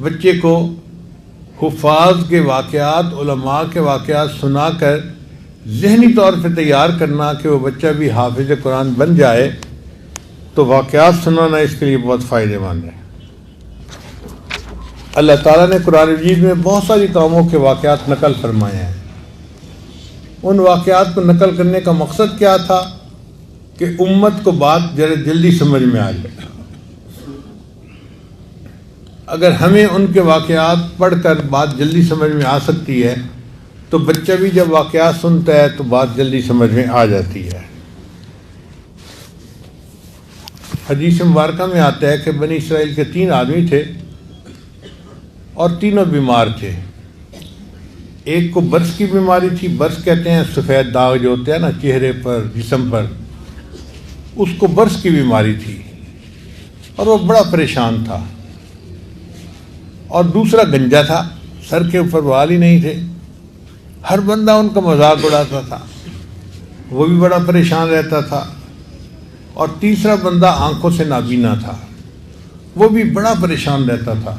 A: بچے کو حفاظ کے واقعات، علماء کے واقعات سنا کر ذہنی طور پہ تیار کرنا کہ وہ بچہ بھی حافظ قرآن بن جائے، تو واقعات سنانا اس کے لیے بہت فائدہ مند ہے۔ اللہ تعالیٰ نے قرآن مجید میں بہت ساری قوموں کے واقعات نقل فرمائے ہیں۔ ان واقعات کو نقل کرنے کا مقصد کیا تھا کہ امت کو بات ذرا جلدی سمجھ میں آ جائے۔ اگر ہمیں ان کے واقعات پڑھ کر بات جلدی سمجھ میں آ سکتی ہے تو بچہ بھی جب واقعات سنتا ہے تو بات جلدی سمجھ میں آ جاتی ہے۔ حدیث مبارکہ میں آتا ہے کہ بنی اسرائیل کے 3 آدمی تھے اور تینوں بیمار تھے۔ ایک کو برس کی بیماری تھی، برس کہتے ہیں سفید داغ جو ہوتے ہیں نا چہرے پر، جسم پر، اس کو برس کی بیماری تھی اور وہ بڑا پریشان تھا۔ اور دوسرا گنجا تھا، سر کے اوپر بال ہی نہیں تھے، ہر بندہ ان کا مذاق اڑاتا تھا، وہ بھی بڑا پریشان رہتا تھا۔ اور تیسرا بندہ آنکھوں سے نابینا تھا، وہ بھی بڑا پریشان رہتا تھا۔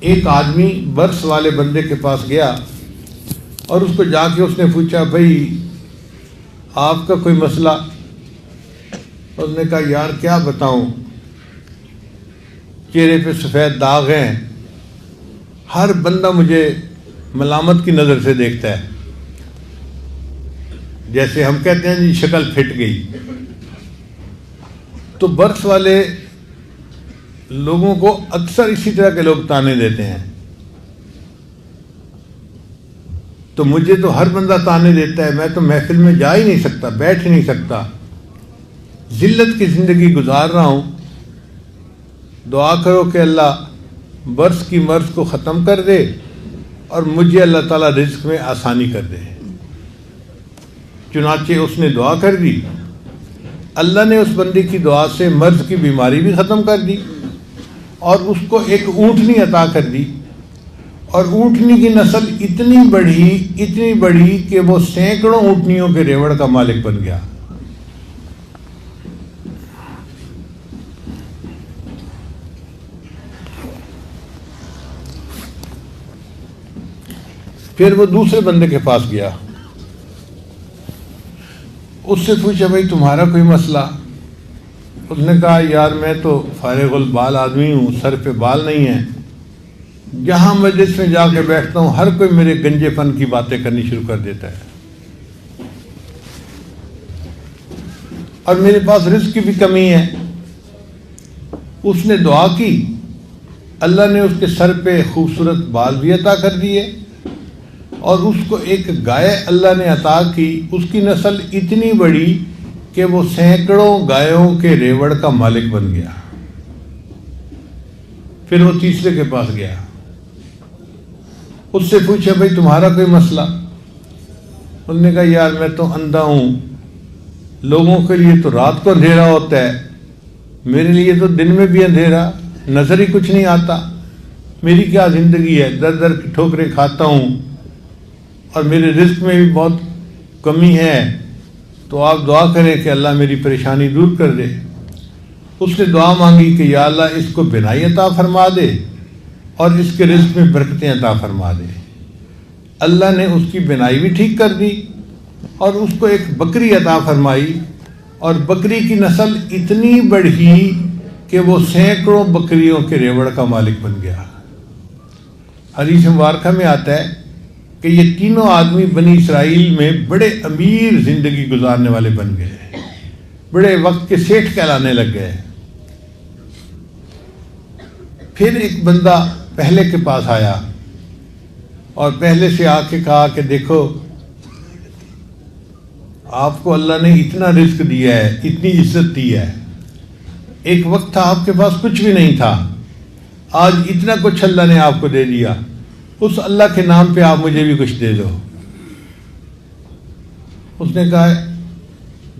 A: ایک آدمی برس والے بندے کے پاس گیا اور اس کو جا کے اس نے پوچھا، بھائی آپ کا کوئی مسئلہ؟ اس نے کہا، یار کیا بتاؤں، چہرے پہ سفید داغ ہیں، ہر بندہ مجھے ملامت کی نظر سے دیکھتا ہے، جیسے ہم کہتے ہیں جی شکل پھٹ گئی۔ تو برس والے لوگوں کو اکثر اسی طرح کے لوگ تانے دیتے ہیں، تو مجھے تو ہر بندہ تانے دیتا ہے، میں تو محفل میں جا ہی نہیں سکتا، بیٹھ ہی نہیں سکتا، ذلت کی زندگی گزار رہا ہوں۔ دعا کرو کہ اللہ برس کی مرض کو ختم کر دے اور مجھے اللہ تعالیٰ رزق میں آسانی کر دے۔ چنانچہ اس نے دعا کر دی، اللہ نے اس بندے کی دعا سے مرض کی بیماری بھی ختم کر دی اور اس کو ایک اونٹنی عطا کر دی، اور اونٹنی کی نسل اتنی بڑی کہ وہ سینکڑوں اونٹنیوں کے ریوڑ کا مالک بن گیا۔ پھر وہ دوسرے بندے کے پاس گیا، اس سے پوچھا بھائی تمہارا کوئی مسئلہ؟ اس نے کہا یار میں تو فارغ البال آدمی ہوں، سر پہ بال نہیں ہیں، جہاں مجلس میں جا کے بیٹھتا ہوں ہر کوئی میرے گنجے پن کی باتیں کرنی شروع کر دیتا ہے، اور میرے پاس رزق کی بھی کمی ہے۔ اس نے دعا کی، اللہ نے اس کے سر پہ خوبصورت بال بھی عطا کر دیے، اور اس کو ایک گائے اللہ نے عطا کی، اس کی نسل اتنی بڑی کہ وہ سینکڑوں گایوں کے ریوڑ کا مالک بن گیا۔ پھر وہ تیسرے کے پاس گیا، اس سے پوچھا بھائی تمہارا کوئی مسئلہ؟ انہوں نے کہا یار میں تو اندھا ہوں، لوگوں کے لیے تو رات کو اندھیرا ہوتا ہے، میرے لیے تو دن میں بھی اندھیرا، نظر ہی کچھ نہیں آتا، میری کیا زندگی ہے، در در کی ٹھوکریں کھاتا ہوں اور میرے رزق میں بھی بہت کمی ہے، تو آپ دعا کریں کہ اللہ میری پریشانی دور کر دے۔ اس نے دعا مانگی کہ یا اللہ اس کو بینائی عطا فرما دے اور اس کے رزق میں برکتیں عطا فرما دے۔ اللہ نے اس کی بینائی بھی ٹھیک کر دی اور اس کو ایک بکری عطا فرمائی، اور بکری کی نسل اتنی بڑھی کہ وہ سینکڑوں بکریوں کے ریوڑ کا مالک بن گیا۔ حدیث مبارکہ میں آتا ہے کہ یہ تینوں آدمی بنی اسرائیل میں بڑے امیر زندگی گزارنے والے بن گئے، بڑے وقت کے سیٹھ کہلانے لگ گئے۔ پھر ایک بندہ پہلے کے پاس آیا اور پہلے سے آ کے کہا کہ دیکھو آپ کو اللہ نے اتنا رزق دیا ہے، اتنی عزت دی ہے، ایک وقت تھا آپ کے پاس کچھ بھی نہیں تھا، آج اتنا کچھ اللہ نے آپ کو دے دیا، اس اللہ کے نام پہ آپ مجھے بھی کچھ دے دو۔ اس نے کہا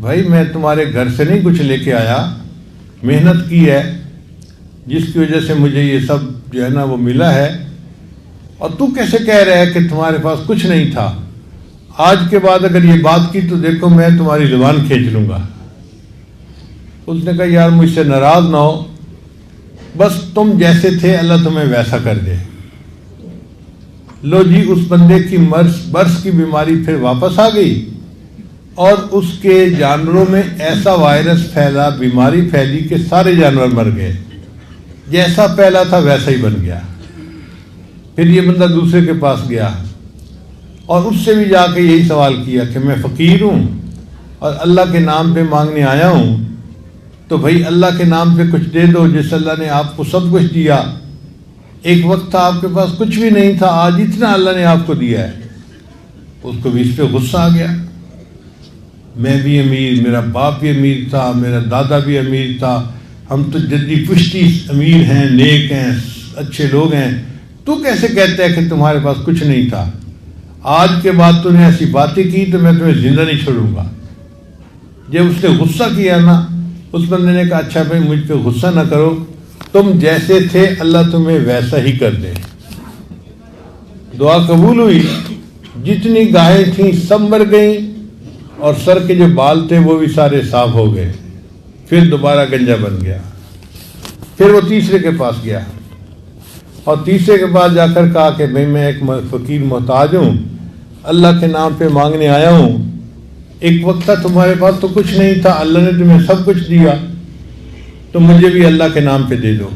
A: بھائی میں تمہارے گھر سے نہیں کچھ لے کے آیا، محنت کی ہے جس کی وجہ سے مجھے یہ سب جو ہے نا وہ ملا ہے، اور تو کیسے کہہ رہا ہے کہ تمہارے پاس کچھ نہیں تھا؟ آج کے بعد اگر یہ بات کی تو دیکھو میں تمہاری زبان کھینچ لوں گا۔ اس نے کہا یار مجھ سے ناراض نہ ہو، بس تم جیسے تھے اللہ تمہیں ویسا کر دے۔ لو جی اس بندے کی برس کی بیماری پھر واپس آ گئی، اور اس کے جانوروں میں ایسا وائرس پھیلا، بیماری پھیلی کہ سارے جانور مر گئے، جیسا پہلا تھا ویسا ہی بن گیا۔ پھر یہ بندہ دوسرے کے پاس گیا اور اس سے بھی جا کے یہی سوال کیا کہ میں فقیر ہوں اور اللہ کے نام پہ مانگنے آیا ہوں، تو بھائی اللہ کے نام پہ کچھ دے دو، جس اللہ نے آپ کو سب کچھ دیا، ایک وقت تھا آپ کے پاس کچھ بھی نہیں تھا، آج اتنا اللہ نے آپ کو دیا ہے۔ اس کو بھی اس پہ غصہ آ گیا، میں بھی امیر، میرا باپ بھی امیر تھا، میرا دادا بھی امیر تھا، ہم تو جدی پشتی امیر ہیں، نیک ہیں، اچھے لوگ ہیں، تو کیسے کہتا ہے کہ تمہارے پاس کچھ نہیں تھا؟ آج کے بعد تو نے ایسی باتیں کی تو میں تمہیں زندہ نہیں چھوڑوں گا۔ جب اس نے غصہ کیا نا، اس بندے نے کہا اچھا بھائی مجھ پہ غصہ نہ کرو، تم جیسے تھے اللہ تمہیں ویسا ہی کر دے۔ دعا قبول ہوئی، جتنی گائیں تھیں سب مر گئیں، اور سر کے جو بال تھے وہ بھی سارے صاف ہو گئے، پھر دوبارہ گنجا بن گیا۔ پھر وہ تیسرے کے پاس گیا اور تیسرے کے پاس جا کر کہا کہ بھائی میں ایک فقیر محتاج ہوں، اللہ کے نام پہ مانگنے آیا ہوں، ایک وقت تھا تمہارے پاس تو کچھ نہیں تھا، اللہ نے تمہیں سب کچھ دیا، تو مجھے بھی اللہ کے نام پہ دے دو۔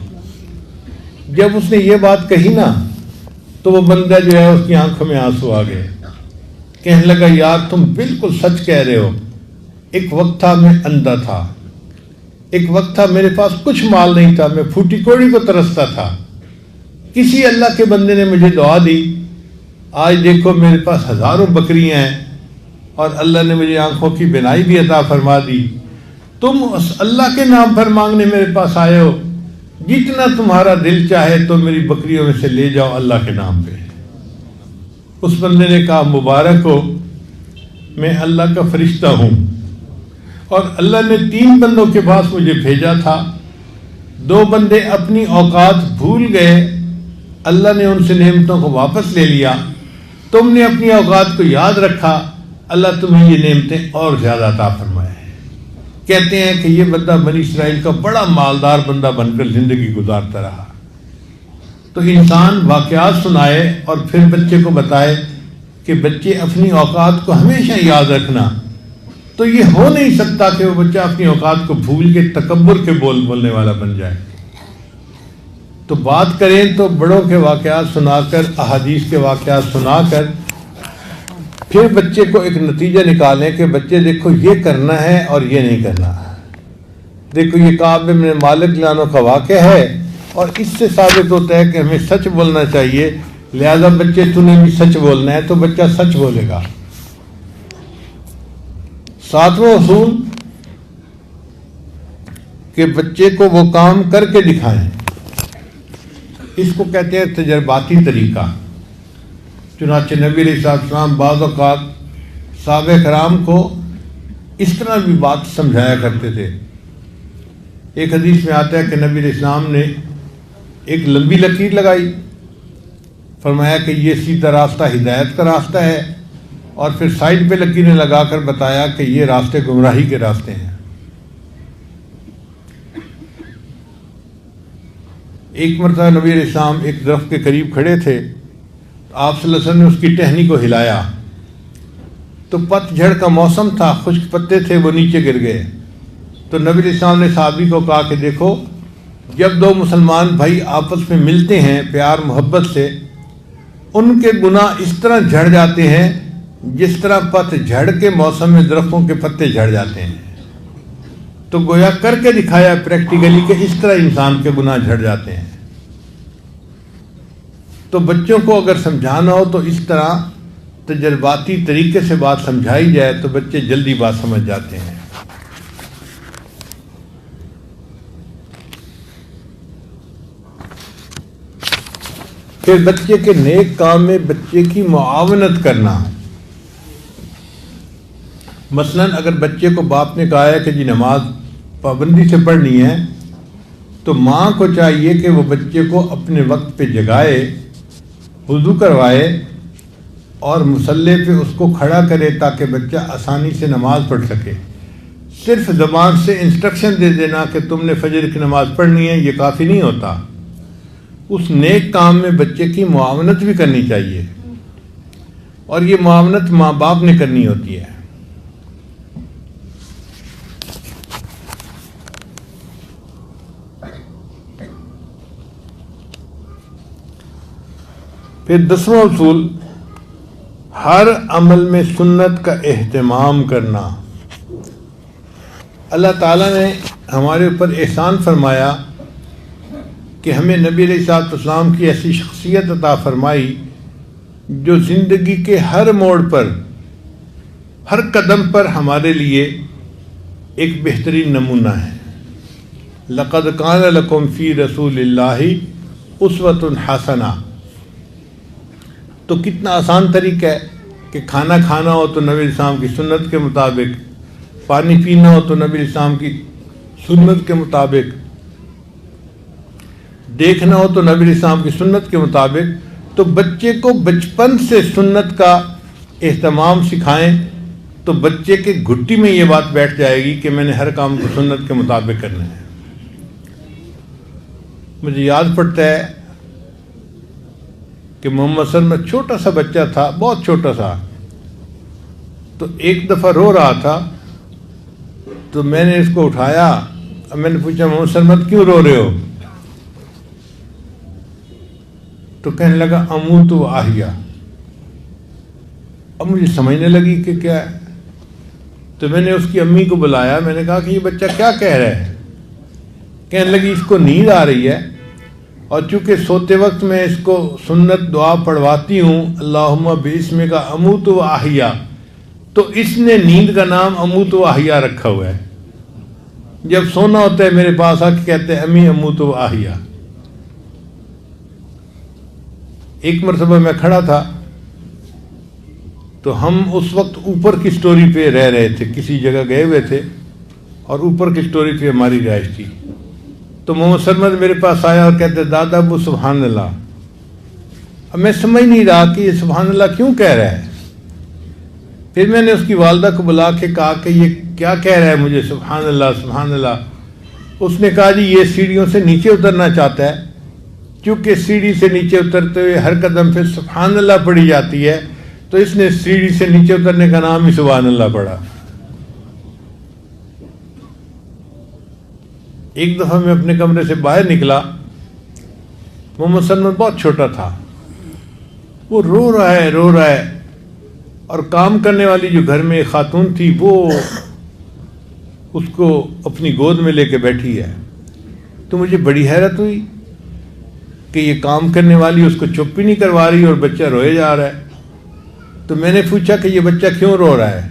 A: جب اس نے یہ بات کہی نا تو وہ بندہ جو ہے اس کی آنکھوں میں آنسو آ گئے. کہنے لگا یار تم بالکل سچ کہہ رہے ہو. ایک وقت تھا میں اندھا تھا, ایک وقت تھا میرے پاس کچھ مال نہیں تھا, میں پھوٹی کوڑی کو ترستا تھا. کسی اللہ کے بندے نے مجھے دعا دی, آج دیکھو میرے پاس ہزاروں بکریاں ہیں اور اللہ نے مجھے آنکھوں کی بینائی بھی عطا فرما دی. تم اس اللہ کے نام پر مانگنے میرے پاس آئے ہو, جتنا تمہارا دل چاہے تو میری بکریوں میں سے لے جاؤ اللہ کے نام پہ. اس بندے نے کہا مبارک ہو, میں اللہ کا فرشتہ ہوں اور اللہ نے 3 بندوں کے پاس مجھے بھیجا تھا. 2 بندے اپنی اوقات بھول گئے, اللہ نے ان سے نعمتوں کو واپس لے لیا. تم نے اپنی اوقات کو یاد رکھا, اللہ تمہیں یہ نعمتیں اور زیادہ عطا فرمائے. کہتے ہیں کہ یہ بندہ بنی اسرائیل کا بڑا مالدار بندہ بن کر زندگی گزارتا رہا. تو انسان واقعات سنائے اور پھر بچے کو بتائے کہ بچے اپنی اوقات کو ہمیشہ یاد رکھنا, تو یہ ہو نہیں سکتا کہ وہ بچہ اپنی اوقات کو بھول کے تکبر کے بولنے والا بن جائے. تو بات کریں تو بڑوں کے واقعات سنا کر, احادیث کے واقعات سنا کر پھر بچے کو ایک نتیجہ نکالیں کہ بچے دیکھو یہ کرنا ہے اور یہ نہیں کرنا. دیکھو یہ کعب بن مالک لانوں کا واقعہ ہے اور اس سے ثابت ہوتا ہے کہ ہمیں سچ بولنا چاہیے. لہذا بچے تو نے بھی سچ بولنا ہے تو بچہ سچ بولے گا. 7واں اصول کہ بچے کو وہ کام کر کے دکھائیں. اس کو کہتے ہیں تجرباتی طریقہ. چنانچہ نبی علیہ السلام بعض اوقات صحابہ کرام کو اس طرح بھی بات سمجھایا کرتے تھے. ایک حدیث میں آتا ہے کہ نبی علیہ السلام نے ایک لمبی لکیر لگائی, فرمایا کہ یہ سیدھا راستہ ہدایت کا راستہ ہے, اور پھر سائڈ پہ لکیریں لگا کر بتایا کہ یہ راستے گمراہی کے راستے ہیں. ایک مرتبہ نبی علیہ السلام ایک درخت کے قریب کھڑے تھے, آپ صلی اللہ علیہ وسلم نے اس کی ٹہنی کو ہلایا تو پت جھڑ کا موسم تھا, خشک پتے تھے, وہ نیچے گر گئے. تو نبی علیہ السلام نے صحابی کو کہا کہ دیکھو جب 2 مسلمان بھائی آپس میں ملتے ہیں پیار محبت سے, ان کے گناہ اس طرح جھڑ جاتے ہیں جس طرح پت جھڑ کے موسم میں درختوں کے پتے جھڑ جاتے ہیں. تو گویا کر کے دکھایا پریکٹیکلی کہ اس طرح انسان کے گناہ جھڑ جاتے ہیں. تو بچوں کو اگر سمجھانا ہو تو اس طرح تجرباتی طریقے سے بات سمجھائی جائے تو بچے جلدی بات سمجھ جاتے ہیں. پھر بچے کے نیک کام میں بچے کی معاونت کرنا. مثلا اگر بچے کو باپ نے کہا ہے کہ جی نماز پابندی سے پڑھنی ہے, تو ماں کو چاہیے کہ وہ بچے کو اپنے وقت پہ جگائے, وضو کروائے اور مصلی پہ اس کو کھڑا کرے تاکہ بچہ آسانی سے نماز پڑھ سکے. صرف زبان سے انسٹرکشن دے دینا کہ تم نے فجر کی نماز پڑھنی ہے یہ کافی نہیں ہوتا. اس نیک کام میں بچے کی معاونت بھی کرنی چاہیے, اور یہ معاونت ماں باپ نے کرنی ہوتی ہے. پھر 10واں اصول ہر عمل میں سنت کا اہتمام کرنا. اللہ تعالیٰ نے ہمارے اوپر احسان فرمایا کہ ہمیں نبی علیہ السلام کی ایسی شخصیت عطا فرمائی جو زندگی کے ہر موڑ پر, ہر قدم پر ہمارے لیے ایک بہترین نمونہ ہے. لقد کان لکم فی رسول اللہ اسوۃ حسنہ. تو کتنا آسان طریقہ ہے کہ کھانا کھانا ہو تو نبی السلام کی سنت کے مطابق, پانی پینا ہو تو نبی السلام کی سنت کے مطابق, دیکھنا ہو تو نبی السلام کی سنت کے مطابق. تو بچے کو بچپن سے سنت کا اہتمام سکھائیں تو بچے کے گھٹی میں یہ بات بیٹھ جائے گی کہ میں نے ہر کام کو سنت کے مطابق کرنا ہے. مجھے یاد پڑتا ہے کہ محمد صلی اللہ علیہ وسلم چھوٹا سا بچہ تھا, بہت چھوٹا سا, تو ایک دفعہ رو رہا تھا. تو میں نے اس کو اٹھایا, میں نے پوچھا محمد صلی اللہ علیہ وسلم کیوں رو رہے ہو؟ تو کہنے لگا اموت و احیا. اب مجھے سمجھنے لگی کہ کیا ہے. تو میں نے اس کی امی کو بلایا. میں نے کہا کہ یہ بچہ کیا کہہ رہا ہے. کہنے لگی اس کو نیند آ رہی ہے اور چونکہ سوتے وقت میں اس کو سنت دعا پڑھواتی ہوں اللہم باسمک اموت و احیا، تو اس نے نیند کا نام اموت و احیا رکھا ہوا ہے. جب سونا ہوتا ہے میرے پاس آ کے کہتے ہیں امی اموت و احیا. ایک مرتبہ میں کھڑا تھا تو ہم اس وقت اوپر کی سٹوری پہ رہ رہے تھے، کسی جگہ گئے ہوئے تھے اور اوپر کی سٹوری پہ ہماری رہائش تھی. تو محمد سرمد میرے پاس آیا اور کہتے دادا ابو سبحان اللہ. اب میں سمجھ نہیں رہا کہ یہ سبحان اللہ کیوں کہہ رہا ہے. پھر میں نے اس کی والدہ کو بلا کے کہا کہ یہ کیا کہہ رہا ہے مجھے سبحان اللہ سبحان اللہ. اس نے کہا جی یہ سیڑھیوں سے نیچے اترنا چاہتا ہے، کیونکہ سیڑھی سے نیچے اترتے ہوئے ہر قدم پہ سبحان اللہ پڑھی جاتی ہے، تو اس نے سیڑھی سے نیچے اترنے کا نام ہی سبحان اللہ پڑھا. ایک دفعہ میں اپنے کمرے سے باہر نکلا. محمد سلمان بہت چھوٹا تھا، وہ رو رہا ہے اور کام کرنے والی جو گھر میں خاتون تھی وہ اس کو اپنی گود میں لے کے بیٹھی ہے. تو مجھے بڑی حیرت ہوئی کہ یہ کام کرنے والی اس کو چپ بھی نہیں کروا رہی اور بچہ روئے جا رہا ہے. تو میں نے پوچھا کہ یہ بچہ کیوں رو رہا ہے.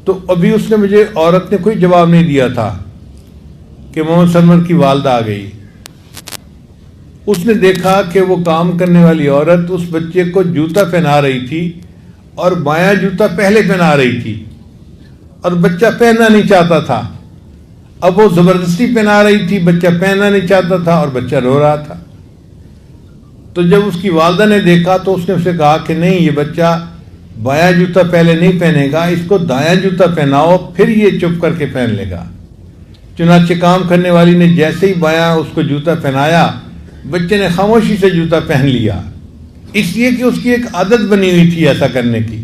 A: تو ابھی اس نے مجھے عورت نے کوئی جواب نہیں دیا تھا کہ محمد سلمان کی والدہ آ گئی. اس نے دیکھا کہ وہ کام کرنے والی عورت اس بچے کو جوتا پہنا رہی تھی اور بایاں جوتا پہلے پہنا رہی تھی اور بچہ پہننا نہیں چاہتا تھا. اب وہ زبردستی پہنا رہی تھی، بچہ پہننا نہیں چاہتا تھا اور بچہ رو رہا تھا. تو جب اس کی والدہ نے دیکھا تو اس نے اسے کہا کہ نہیں، یہ بچہ بایاں جوتا پہلے نہیں پہنے گا، اس کو دایاں جوتا پہناؤ پھر یہ چپ کر کے پہن لے گا. چنانچہ کام کرنے والی نے جیسے ہی بایاں اس کو جوتا پہنایا، بچے نے خاموشی سے جوتا پہن لیا، اس لیے کہ اس کی ایک عادت بنی ہوئی تھی ایسا کرنے کی.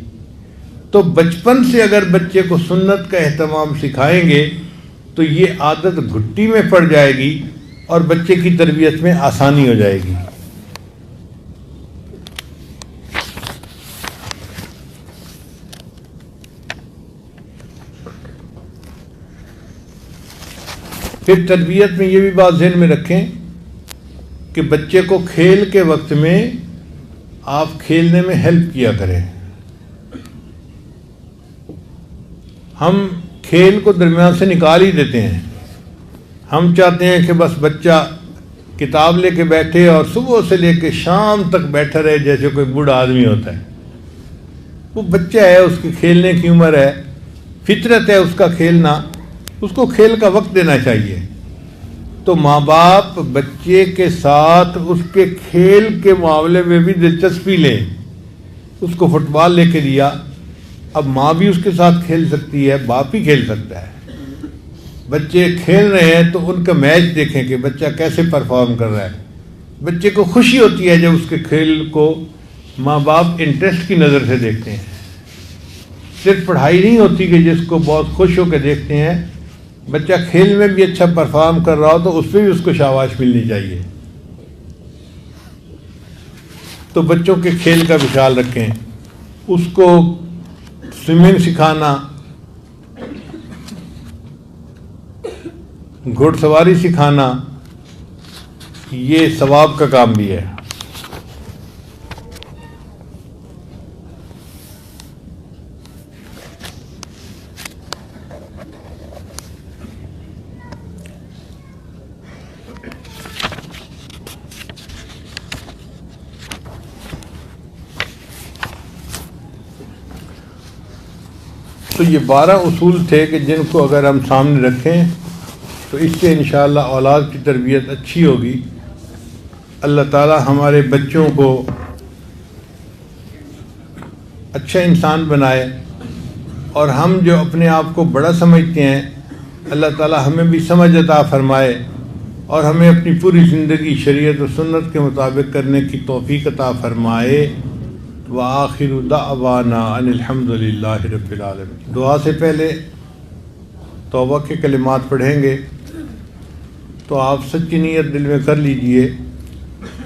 A: تو بچپن سے اگر بچے کو سنت کا اہتمام سکھائیں گے تو یہ عادت گھٹی میں پڑ جائے گی اور بچے کی تربیت میں آسانی ہو جائے گی. پھر تربیت میں یہ بھی بات ذہن میں رکھیں کہ بچے کو کھیل کے وقت میں آپ کھیلنے میں ہیلپ کیا کریں. ہم کھیل کو درمیان سے نکال ہی دیتے ہیں. ہم چاہتے ہیں کہ بس بچہ کتاب لے کے بیٹھے اور صبح سے لے کے شام تک بیٹھا رہے جیسے کوئی بوڑھا آدمی ہوتا ہے. وہ بچہ ہے، اس کی کھیلنے کی عمر ہے، فطرت ہے اس کا کھیلنا، اس کو کھیل کا وقت دینا چاہیے. تو ماں باپ بچے کے ساتھ اس کے کھیل کے معاملے میں بھی دلچسپی لیں. اس کو فٹ بال لے کے دیا، اب ماں بھی اس کے ساتھ کھیل سکتی ہے، باپ بھی کھیل سکتا ہے. بچے کھیل رہے ہیں تو ان کا میچ دیکھیں کہ بچہ کیسے پرفارم کر رہا ہے. بچے کو خوشی ہوتی ہے جب اس کے کھیل کو ماں باپ انٹرسٹ کی نظر سے دیکھتے ہیں. صرف پڑھائی نہیں ہوتی کہ جس کو بہت خوش ہو کے دیکھتے ہیں، بچہ کھیل میں بھی اچھا پرفارم کر رہا ہو تو اس پہ بھی اس کو شاباش ملنی چاہیے. تو بچوں کے کھیل کا بھی خیال رکھیں. اس کو سوئمنگ سکھانا، گھوڑ سواری سکھانا، یہ ثواب کا کام بھی ہے. تو یہ 12 اصول تھے کہ جن کو اگر ہم سامنے رکھیں تو اس سے انشاءاللہ اولاد کی تربیت اچھی ہوگی. اللہ تعالی ہمارے بچوں کو اچھا انسان بنائے، اور ہم جو اپنے آپ کو بڑا سمجھتے ہیں اللہ تعالی ہمیں بھی سمجھ عطا فرمائے اور ہمیں اپنی پوری زندگی شریعت و سنت کے مطابق کرنے کی توفیق عطا فرمائے. وآخر دعوانا ان الحمد للہ رب العالمین. دعا سے پہلے توبہ کے کلمات پڑھیں گے. تو آپ سچی نیت دل میں کر لیجئے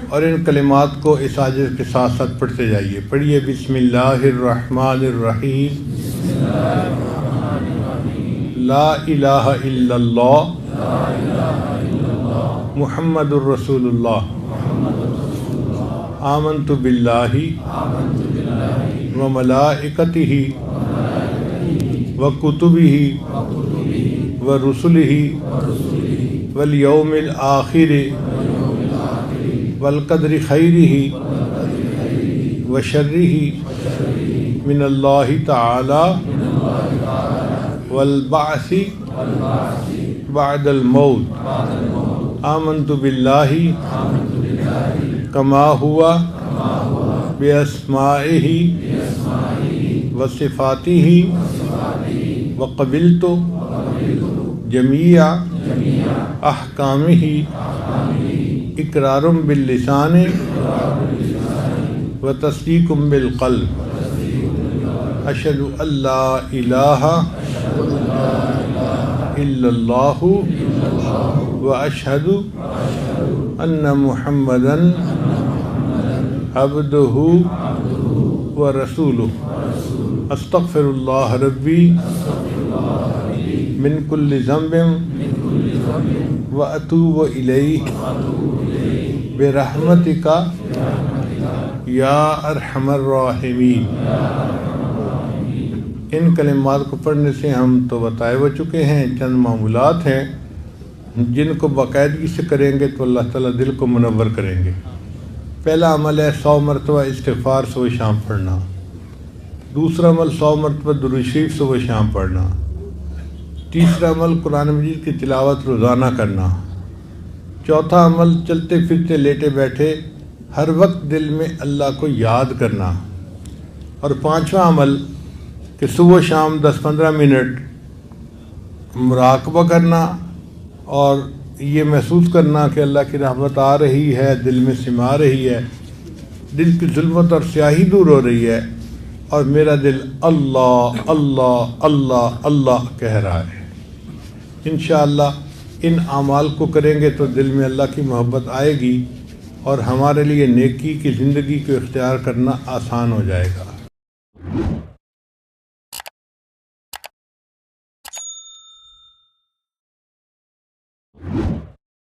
A: اور ان کلمات کو اس عاجز کے ساتھ ساتھ پڑھتے جائیے. پڑھیے بسم اللہ الرحمن الرحیم. لا الہ الا اللہ محمد الرسول اللہ. آمنت باللہ و ملائکتہ و کتبہ و رسلہ والیوم الآخر والقدر خیرہ و شرہ من اللہ تعالی والبعث بعد الموت. آمنت باللہ کما ہوا باسمائہ و صفاتہ وقبلت جمیع احکامہ اقرار باللسان و تصدیق بالقلب. اشہد ان لا الہ الا اللہ و اشہد ان محمدا عبدہ و رسولہ. استغفر اللہ ربی من کل ذنب و اتوب الیہ برحمتک یا ارحم الراحمین. ان کلمات کو پڑھنے سے ہم تو بتائے ہو چکے ہیں، چند معمولات ہیں جن کو باقاعدگی سے کریں گے تو اللہ تعالیٰ دل کو منور کریں گے. پہلا عمل ہے 100 مرتبہ استغفار صبح شام پڑھنا. دوسرا عمل 100 مرتبہ درود شریف صبح شام پڑھنا. تیسرا عمل قرآن مجید کی تلاوت روزانہ کرنا. چوتھا عمل چلتے پھرتے لیٹے بیٹھے ہر وقت دل میں اللہ کو یاد کرنا. اور پانچواں عمل کہ صبح شام 10-15 منٹ مراقبہ کرنا اور یہ محسوس کرنا کہ اللہ کی رحمت آ رہی ہے، دل میں سما رہی ہے، دل کی ظلمت اور سیاہی دور ہو رہی ہے اور میرا دل اللہ اللہ اللہ اللہ کہہ رہا ہے. انشاءاللہ ان اعمال کو کریں گے تو دل میں اللہ کی محبت آئے گی اور ہمارے لیے نیکی کی زندگی کو اختیار کرنا آسان ہو جائے گا.